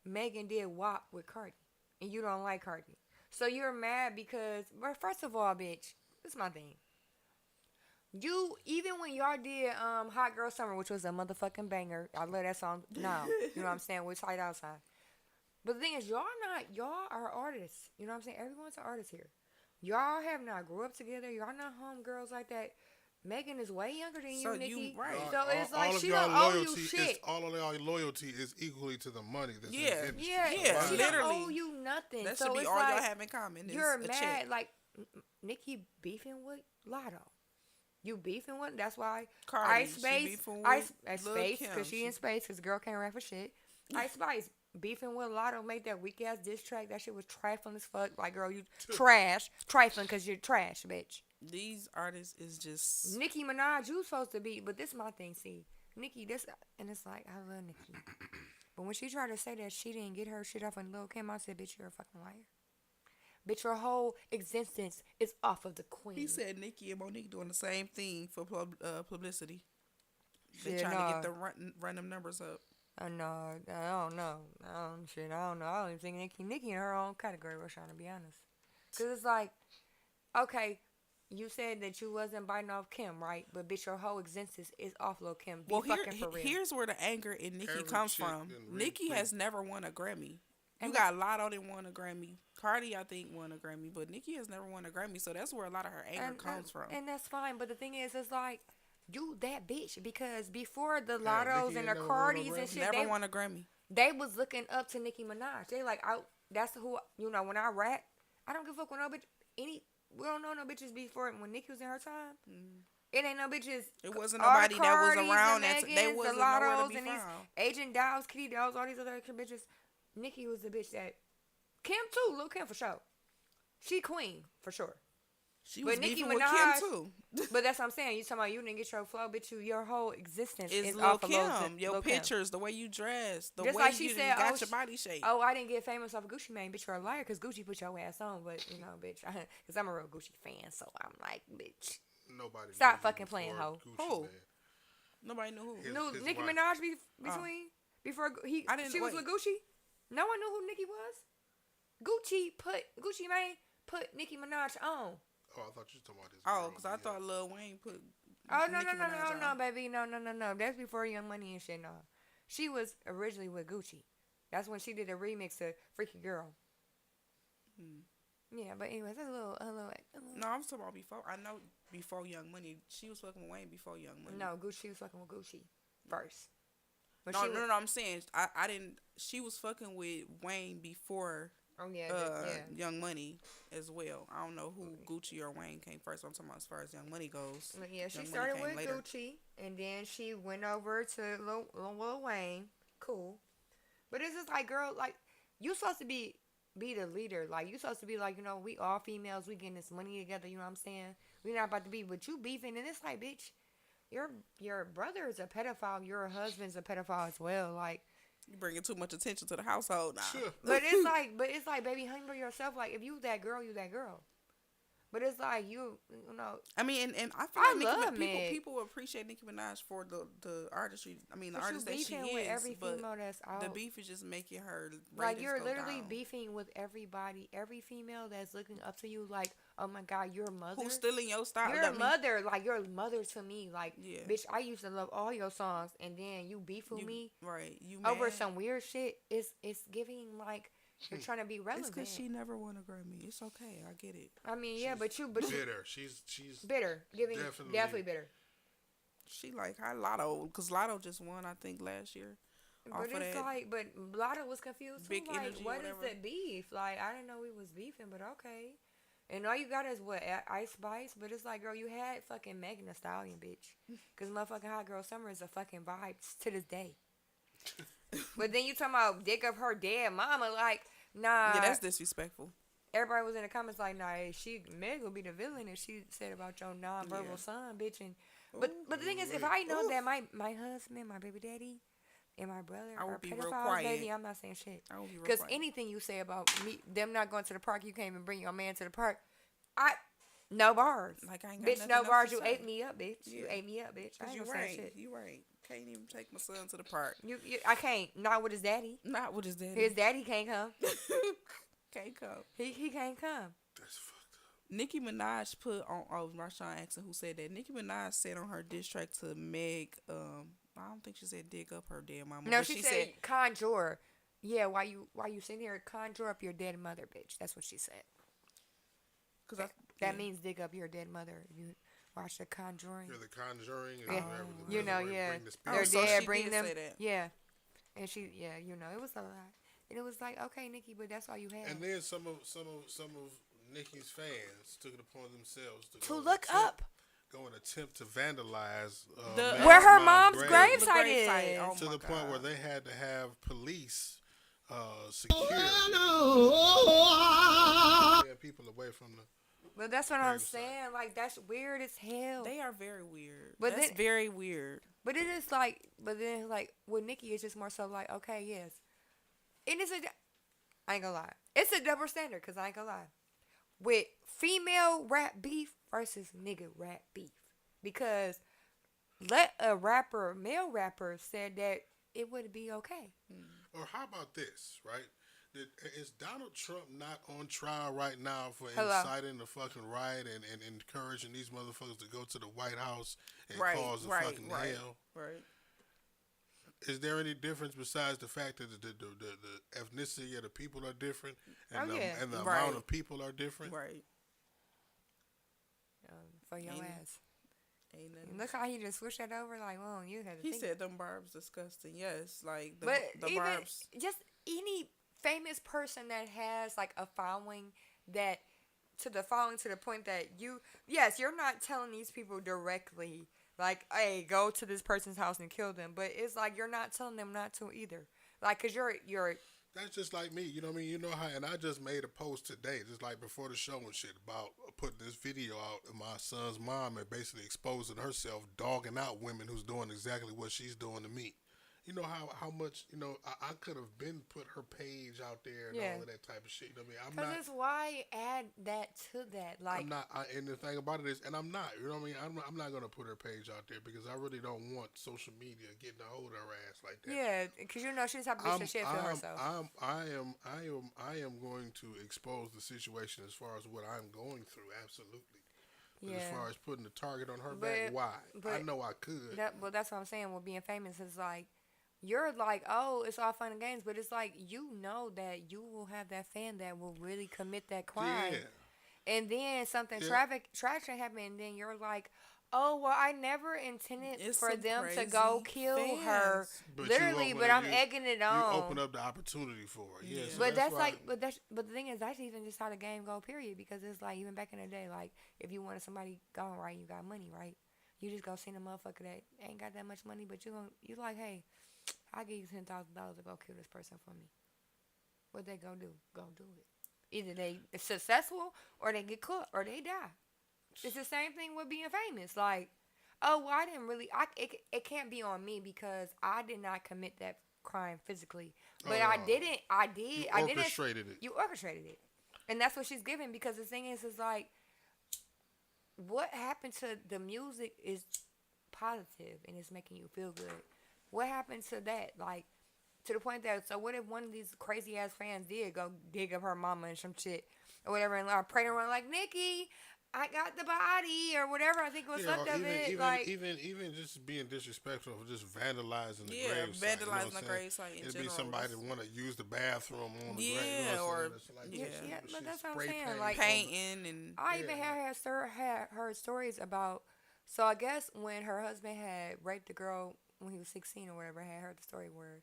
Megan did WAP with Cardi, and you don't like Cardi. So you're mad because, but first of all, bitch, this is my thing. You even when y'all did Hot Girl Summer, which was a motherfucking banger. I love that song now. You know what I'm saying? With Sight Outside. But the thing is, y'all are artists. You know what I'm saying? Everyone's an artist here. Y'all have not grew up together. Y'all not homegirls like that. Megan is way younger than So you, you- Nikki. right. So it's like of she y'all don't owe you loyalty shit. Is, all of y'all loyalty is equally to the money that's in Yeah. the industry. Yeah, Yeah, she literally. don't owe you nothing. That so should be it's all like, y'all have in common. Is you're a mad, check. like Nikki beefing with Lotto. You beefing with? That's why Cardi, Ice she Spice, beefing Ice with Lil' Space, Kim. because she in space, because girl can't rap for shit. Ice Spice beefing with Lotto, made that weak ass diss track. That shit was trifling as fuck. Like, girl, you trash, trifling because you're trash, bitch. These artists is just Nicki Minaj, you supposed to be, but this my thing. See, Nicki, this, and it's like I love Nicki, but when she tried to say that she didn't get her shit off on Lil Kim, I said, bitch, you're a fucking liar. Bitch, your whole existence is off of the queen. He said Nicki and Monique doing the same thing for publicity. They Shit, trying to nah. get the run them numbers up. No, I don't know. Shit, I don't know. I don't even think Nicki in her own category was trying to be honest. Cause it's like, okay, you said that you wasn't biting off Kim, right? But bitch, your whole existence is off Lil Kim. Be Well, fucking for real. here's where the anger in Nicki Every comes chick from. in Nicki Ring has Ring. never won a Grammy. You And got Lotto didn't won a Grammy. Cardi, I think, won a Grammy, but Nicki has never won a Grammy, so that's where a lot of her anger comes from. And that's fine. But the thing is, it's like, you that bitch. Because before the Nicki Lottos ain't and the never won no Cardis and Grammy. shit, Never won a Grammy. they was looking up to Nicki Minaj. They like, that's who, you know, when I rap, I don't give a fuck with no bitch. We don't know no bitches before when Nicki was in her time. It ain't no bitches. It wasn't all the nobody that was Cardis, around the that they Megans, wasn't the nowhere to Lottos be and these found. Agent Dolls, Kitty Dolls, all these other extra bitches. Nicki was the bitch that Kim too, Lil Kim for sure. She queen for sure. She But was Nicki beefing with Minaj- Kim too. But that's what I'm saying. You talking about you didn't get your flow, bitch. Your whole existence It's is Lil off of Kim. Your Lil Kim. pictures, the way you dress, the Just way like she you said, got your body shape. Oh, I didn't get famous off of Gucci Mane. Bitch, you're a liar because Gucci put your ass on. But, you know, bitch, because I'm a real Gucci fan. So I'm like, bitch. Nobody. Stop knew you fucking playing, before hoe. Gucci Who? Mane. Nobody knew who. His- No, his Nicki wife. Minaj before I didn't- she was wait. with Gucci. No one knew who Nicki was. Gucci Mane put Nicki Minaj on. Oh, I thought you were talking about this. Oh, girl, because I yeah. thought Lil Wayne put. Oh no Nicki Minaj no, on. baby, no. That's before Young Money and shit. No, she was originally with Gucci. That's when she did a remix of Freaky Girl. Yeah, but anyways, a little. No, I was talking about before. I know before Young Money. She was fucking with Wayne before Young Money. No, Gucci was fucking with Gucci first. But No, she no, was- no, I'm saying I didn't. She was fucking with Wayne before Oh yeah, Young Money as well. I don't know who Gucci or Wayne came first. I'm talking about as far as Young Money goes. But yeah, she Young Money started came with later. Gucci, and then she went over to Lil Wayne. Cool, but it's just like, girl, like you supposed to be the leader. Like you supposed to be like, you know, we all females, we getting this money together. You know what I'm saying? We not about to be with you beefing, and it's like, bitch, your brother is a pedophile. Your husband's a pedophile as well. Like, You bringing too much attention to the household now. Sure. but it's like, baby, humble yourself. Like, if you that girl, you that girl. But it's like you know. I mean, and I feel I like love Nicki, Meg. people appreciate Nicki Minaj for the artistry. I mean, the But you artist that she beefing is. with every but female that's out. the beef is just making her Like ratings you're go literally down. beefing with everybody, every female that's looking up to you. Like, oh my God, you're a mother. Who's stealing your style? You're I a mean, mother. Like you're a mother to me. Like, Yeah. bitch, I used to love all your songs, and then you beef with me right? You over mad? some weird shit. It's giving like you're trying to be It's relevant. because she never won a Grammy. It's okay. I get it. I mean, yeah, She's but you bitter. She's bitter, giving Definitely. definitely bitter. She like how Lotto, because Lotto just won, I think, last year. Off But of it's that like, but Lotto was confused too. Big Like, Energy or what is whatever. the beef? Like, I didn't know we was beefing, but okay. And all you got is what Ice Spice, but it's like, girl, you had fucking Megan Thee Stallion, bitch. Cause motherfucking Hot Girl Summer is a fucking vibe to this day. But then you talking about dick up her dead mama, like, nah. yeah, that's disrespectful. Everybody was in the comments like, nah, she Meg will be the villain if she said about your non-verbal Yeah. son, bitch. And but the thing is, if I know that my husband, my baby daddy, and my brother I would are be real pedophiles, quiet. baby, I'm not saying shit. I would be real Because quiet. anything you say about me, them not going to the park, you can't even bring your man to the park. No bars. Like I ain't got Bitch, nothing no else bars. to You say. ate me up, bitch. You Yeah. ate me up, bitch. I Cause ain't you gonna say right. shit. You right. Can't even take my son to the park. You, I can't. Not with his daddy. Not with his daddy. His daddy can't come. Can't come. He can't come. that's fucked up. Nicki Minaj put on. Oh, Marshawn Axon who said that. Nicki Minaj said on her diss track to Meg. I don't think she said dig up her dead mama. No, but she said conjure. Yeah, why you sitting here conjure up your dead mother, bitch? That's what she said. Cause That means dig up your dead mother. You watch The Conjuring. You're the Conjuring. Or Yeah. whatever the You know, way to yeah. bring the They're spirit so dead. she Bring did them. say that. Yeah, and she, yeah, you know, it was a lot, and it was like, okay, Nikki, but that's all you had. And then some of Nicki's fans took it upon themselves To go and look up go and attempt to vandalize The- Meg's where her mom's grave grave The site gravesite, is. oh to my the point God. where they had to have police secure people away from the. But that's what I'm Gravesite. saying. Like, that's weird as hell. They are very weird. But That's then- very weird. But it is like, but then like with Nikki, it's just more so like, okay, yes, it is I ain't gonna lie, it's a double standard. Cause I ain't gonna lie, with female rap beef versus nigga rap beef, because let a rapper, male rapper, said that it would be okay. Or how about this, right? Is Donald Trump not on trial right now for Hello. inciting the fucking riot and encouraging these motherfuckers to go to the White House and Right, cause a right, fucking right. hell? Right. Is there any difference besides the fact that the ethnicity of the people are different and Oh, yeah. and the Right. amount of people are different? Right. For your Ain't- ass. Ain't nothing. Look how he just switched that over. Like, well, you had to He think. said them barbs disgusting. Yes, like the But the even barbs. just any famous person that has like a following that to the point that you're not telling these people directly like, hey, go to this person's house and kill them, but it's like you're not telling them not to either. Like, cause you're That's just like me, you know what I mean? You know how, and I just made a post today, just like before the show and shit, about putting this video out of my son's mom and basically exposing herself, dogging out women who's doing exactly what she's doing to me. You know how much, you know, I could have been put her page out there and Yeah. all of that type of shit. You know what I mean? cause I'm not. it's why add that to that. Like, I'm not, and the thing about it is, and I'm not, you know what I mean? I'm not gonna put her page out there because I really don't want social media getting a hold of her ass like that. yeah, cause you know she's having to shit for herself. I am going to expose the situation as far as what I'm going through, absolutely. But as Yeah. far as putting the target on her But- back, why? I but know I could. Well, that's what I'm saying. With being famous, is like you're like, oh, it's all fun and games, but it's like you know that you will have that fan that will really commit that crime, Yeah. and then something Yeah. tragic happened, and then you're like, oh, well, I never intended It's for some them to go crazy kill her, fans. But you literally. open But up- I'm egging it You on. open up the opportunity for her. Yeah. Yeah. So But that's why- like, but the thing is, that's even just how the game go. Period. Because it's like even back in the day, like if you wanted somebody gone right, you got money, right? You just go see the motherfucker that ain't got that much money, but you like, hey, I'll give you $10,000 to go kill this person for me. What they go do? Go do it. Either they successful or they get caught or they die. It's the same thing with being famous. Like, oh, well, I didn't really. It can't be on me because I did not commit that crime physically, but I Oh. didn't. I did. You I didn't. orchestrated it. You orchestrated it, and that's what she's giving. Because the thing is like, what happened to the music is positive and it's making you feel good. What happened to that? Like, to the point that, so what if one of these crazy ass fans did go dig up her mama and some shit or whatever and like pray to her like, Nikki, I got the body or whatever. I think it was Yeah, left or of it. even just being disrespectful, or just vandalizing the Yeah, grave vandalizing site, the grave site in It'd general. be somebody that want to use the bathroom on the grave. Yeah, You know what or- I'm saying? It's like, yeah. shit, Yeah, but shit that's what I'm spray saying, paint like- over- Painting and I even had heard stories about. So I guess when her husband had raped the girl when he was 16 or whatever, I had heard the story where,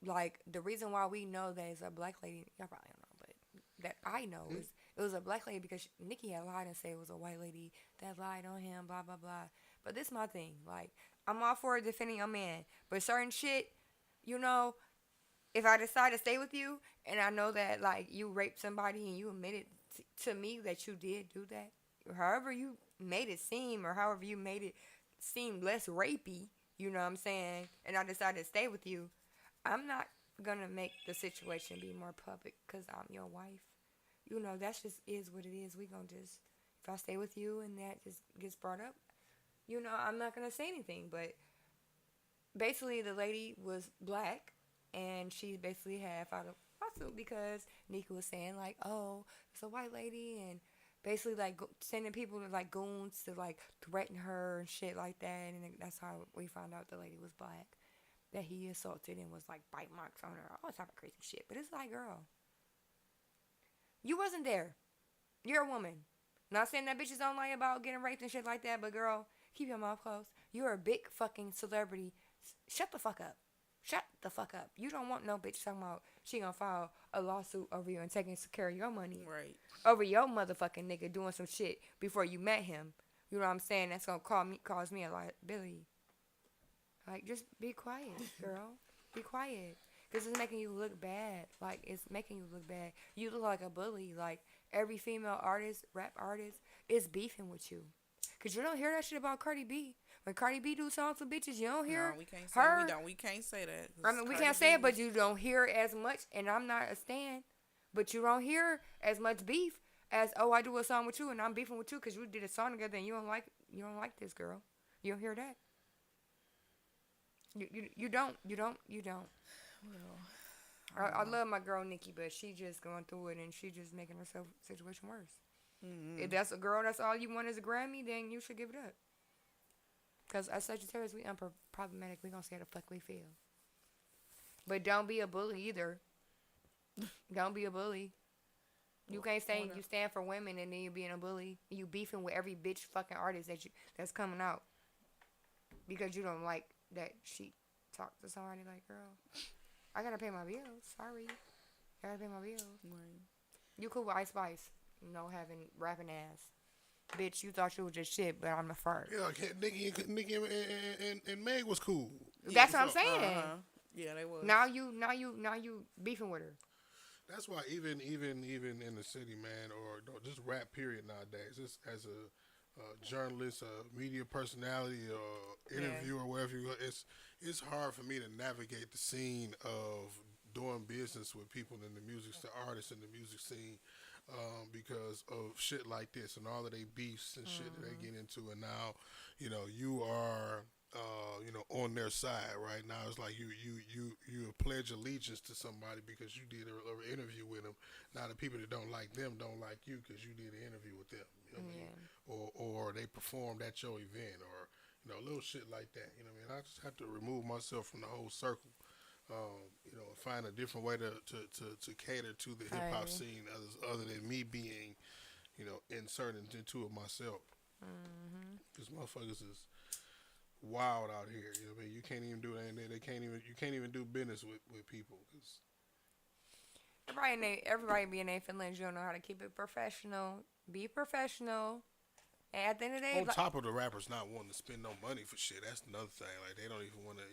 like, the reason why we know that it's a black lady, y'all probably don't know, but that I know is it was a black lady because Nikki had lied and said it was a white lady that lied on him, blah blah blah. But this is my thing, like, I'm all for defending your man, but certain shit, you know, if I decide to stay with you and I know that like you raped somebody and you admitted to me that you did do that, however you made it seem or however you made it seem less rapey, you know what I'm saying, and I decided to stay with you, I'm not gonna make the situation be more public because I'm your wife. You know, that's just is what it is. We gonna just, if I stay with you and that just gets brought up, you know, I'm not gonna say anything. But basically, the lady was black, and she basically had filed a lawsuit because Nika was saying like, oh, it's a white lady, and basically like sending people to like goons to like threaten her and shit like that, and that's how we found out the lady was black, that he assaulted and was like bite marks on her, all type of crazy shit. But it's like, girl, you wasn't there. You're a woman. Not saying that bitches don't lie about getting raped and shit like that, but girl, keep your mouth closed. You're a big fucking celebrity. Shut the fuck up. Shut the fuck up. You don't want no bitch talking about she gonna file a lawsuit over you and taking care of your money. right. Over your motherfucking nigga doing some shit before you met him. You know what I'm saying? That's gonna cause me a liability. Like, just be quiet, girl. Be quiet. Because it's making you look bad. Like, it's making you look bad. You look like a bully. Like, every female artist, rap artist, is beefing with you. Because you don't hear that shit about Cardi B. When Cardi B do songs with bitches, you don't hear No, we can't say her. we can't say that. I mean, we can't say it, but you don't hear as much. And I'm not a stan. But you don't hear as much beef as, oh, I do a song with you and I'm beefing with you because we did a song together and you don't like this girl. You don't hear that. You don't. Well, I love my girl Nikki, but she just going through it and she just making herself situation worse. If that's a girl, that's all you want is a Grammy, then you should give it up. Because as Sagittarius, we unproblematic. We gonna say the fuck we feel. But don't be a bully either. Don't be a bully. You can't say you stand for women and then you being a bully. You beefing with every bitch fucking artist that's coming out because you don't like that she talked to somebody like, girl, I gotta pay my bills. Sorry, I gotta pay my bills. right. You cool with Ice Spice, having rapping ass. Bitch, you thought you was just shit, but I'm the first. Yeah, Nicki and Meg was cool. That's what I'm saying. Yeah, they was. Now you beefing with her. That's why even in the city, man, or just rap period nowadays, just as a journalist, a media personality, or interviewer, or wherever you go, it's hard for me to navigate the scene of doing business with people in the music, the artists in the music scene, because of shit like this and all of they beefs and shit that they get into, and now, you are. On their side right now, it's like you pledge allegiance to somebody because you did an interview with them. Now the people that don't like them don't like you because you did an interview with them. You know what I mean? Or they performed at your event, or little shit like that. You know what I mean? I just have to remove myself from the whole circle. And find a different way to cater to the hip hop scene other than me being, inserted into it myself. Because motherfuckers is wild out here. You know what I mean? You can't even do anything. You can't even do business with people. Cause everybody be in their feelings. You don't know how to keep it professional. Be professional. And at the end of the day, on top of the rappers not wanting to spend no money for shit, that's another thing. Like, they don't even want to,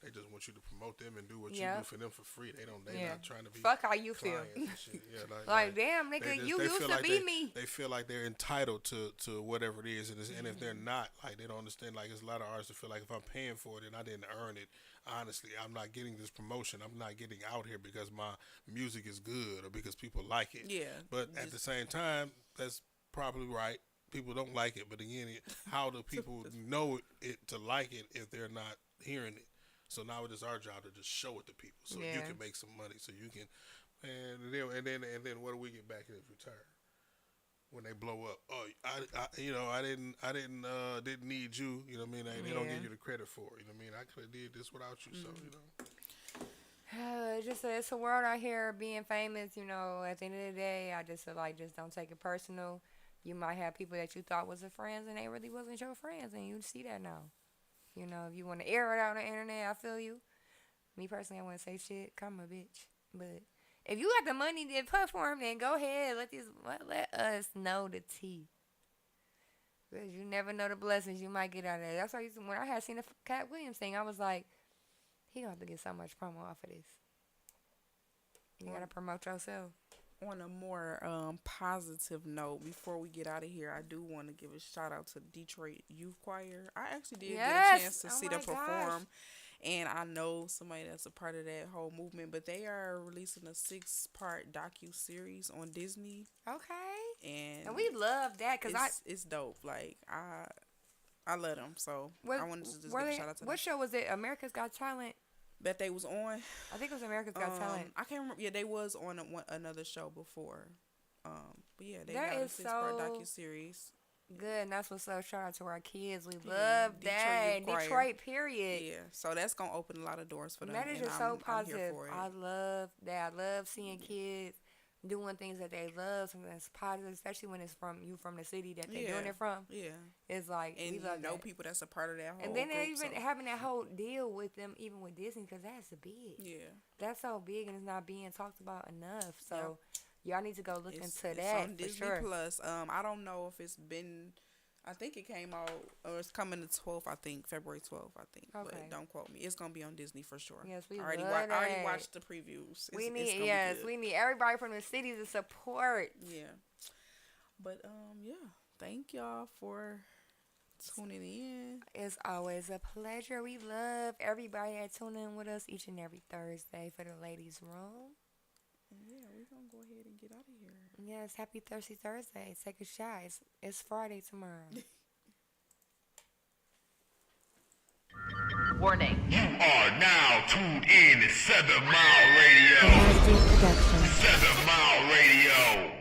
they just want you to promote them and do what you do for them for free. They not trying to be. Fuck how you feel. And shit. Yeah, like damn, nigga, you used to be me. They feel like they're entitled to whatever it is, and if they're not, like, they don't understand. Like, there's a lot of artists that feel like if I'm paying for it and I didn't earn it, honestly, I'm not getting this promotion. I'm not getting out here because my music is good or because people like it. Yeah. But at the same time, that's probably right. people don't like it. But again, how do people know it to like it if they're not hearing it? So now it is our job to just show it to people, so you can make some money, so you can, and then what do we get back in return when they blow up? Oh, I didn't need you. You know what I mean? They don't give you the credit for it. You know what I mean? I could have did this without you. So It's a world out here being famous. You know, at the end of the day, I just feel like just don't take it personal. You might have people that you thought was your friends and they really wasn't your friends, and you see that now. You know, if you want to air it out on the internet, I feel you. Me personally, I want to say shit. Come a bitch. But if you got the money to platform, then go ahead. Let us know the tea. Because you never know the blessings you might get out of it. That's why when I had seen the Cat Williams thing, I was like, he gonna have to get so much promo off of this. You gotta promote yourself. On a more positive note, before we get out of here, I do want to give a shout out to Detroit Youth Choir. I actually did get a chance to see them perform, and I know somebody that's a part of that whole movement. But they are releasing a 6-part docu-series on Disney. Okay, and we love that because it's dope. Like I love them, so I wanted to just give a shout out to them. What show was it? America's Got Talent. That they was on. I think it was America's Got Talent. I can't remember. Yeah, they was on another show before. But yeah, they that got a is 6-part docu-series. Good, and that's what's up. Shout out to our kids. We love that. Detroit, period. Yeah, so that's going to open a lot of doors for them. That is just so positive. I love that. I love seeing kids doing things that they love, something that's positive, especially when it's from the city that they're doing it from. Yeah. It's like, and we love that. people that's a part of that whole And then they're group, even having that whole deal with them, even with Disney, because that's big. Yeah. That's so big, and it's not being talked about enough. So, y'all need to go look into that. It's on Disney sure. Plus. I don't know if it's been... I think it came out, or it's coming the 12th, I think, February 12th, I think. Okay. But don't quote me. It's going to be on Disney for sure. Yes, we already watched the previews. We need everybody from the city to support. Yeah. But, thank y'all for tuning in. It's always a pleasure. We love everybody that tune in with us each and every Thursday for the Ladies Room. And we're going to go ahead and get out of here. Yes, happy Thirsty Thursday. Take a shot. It's Friday tomorrow. Warning. You are now tuned in to 7 Mile Radio. 7 Mile Radio.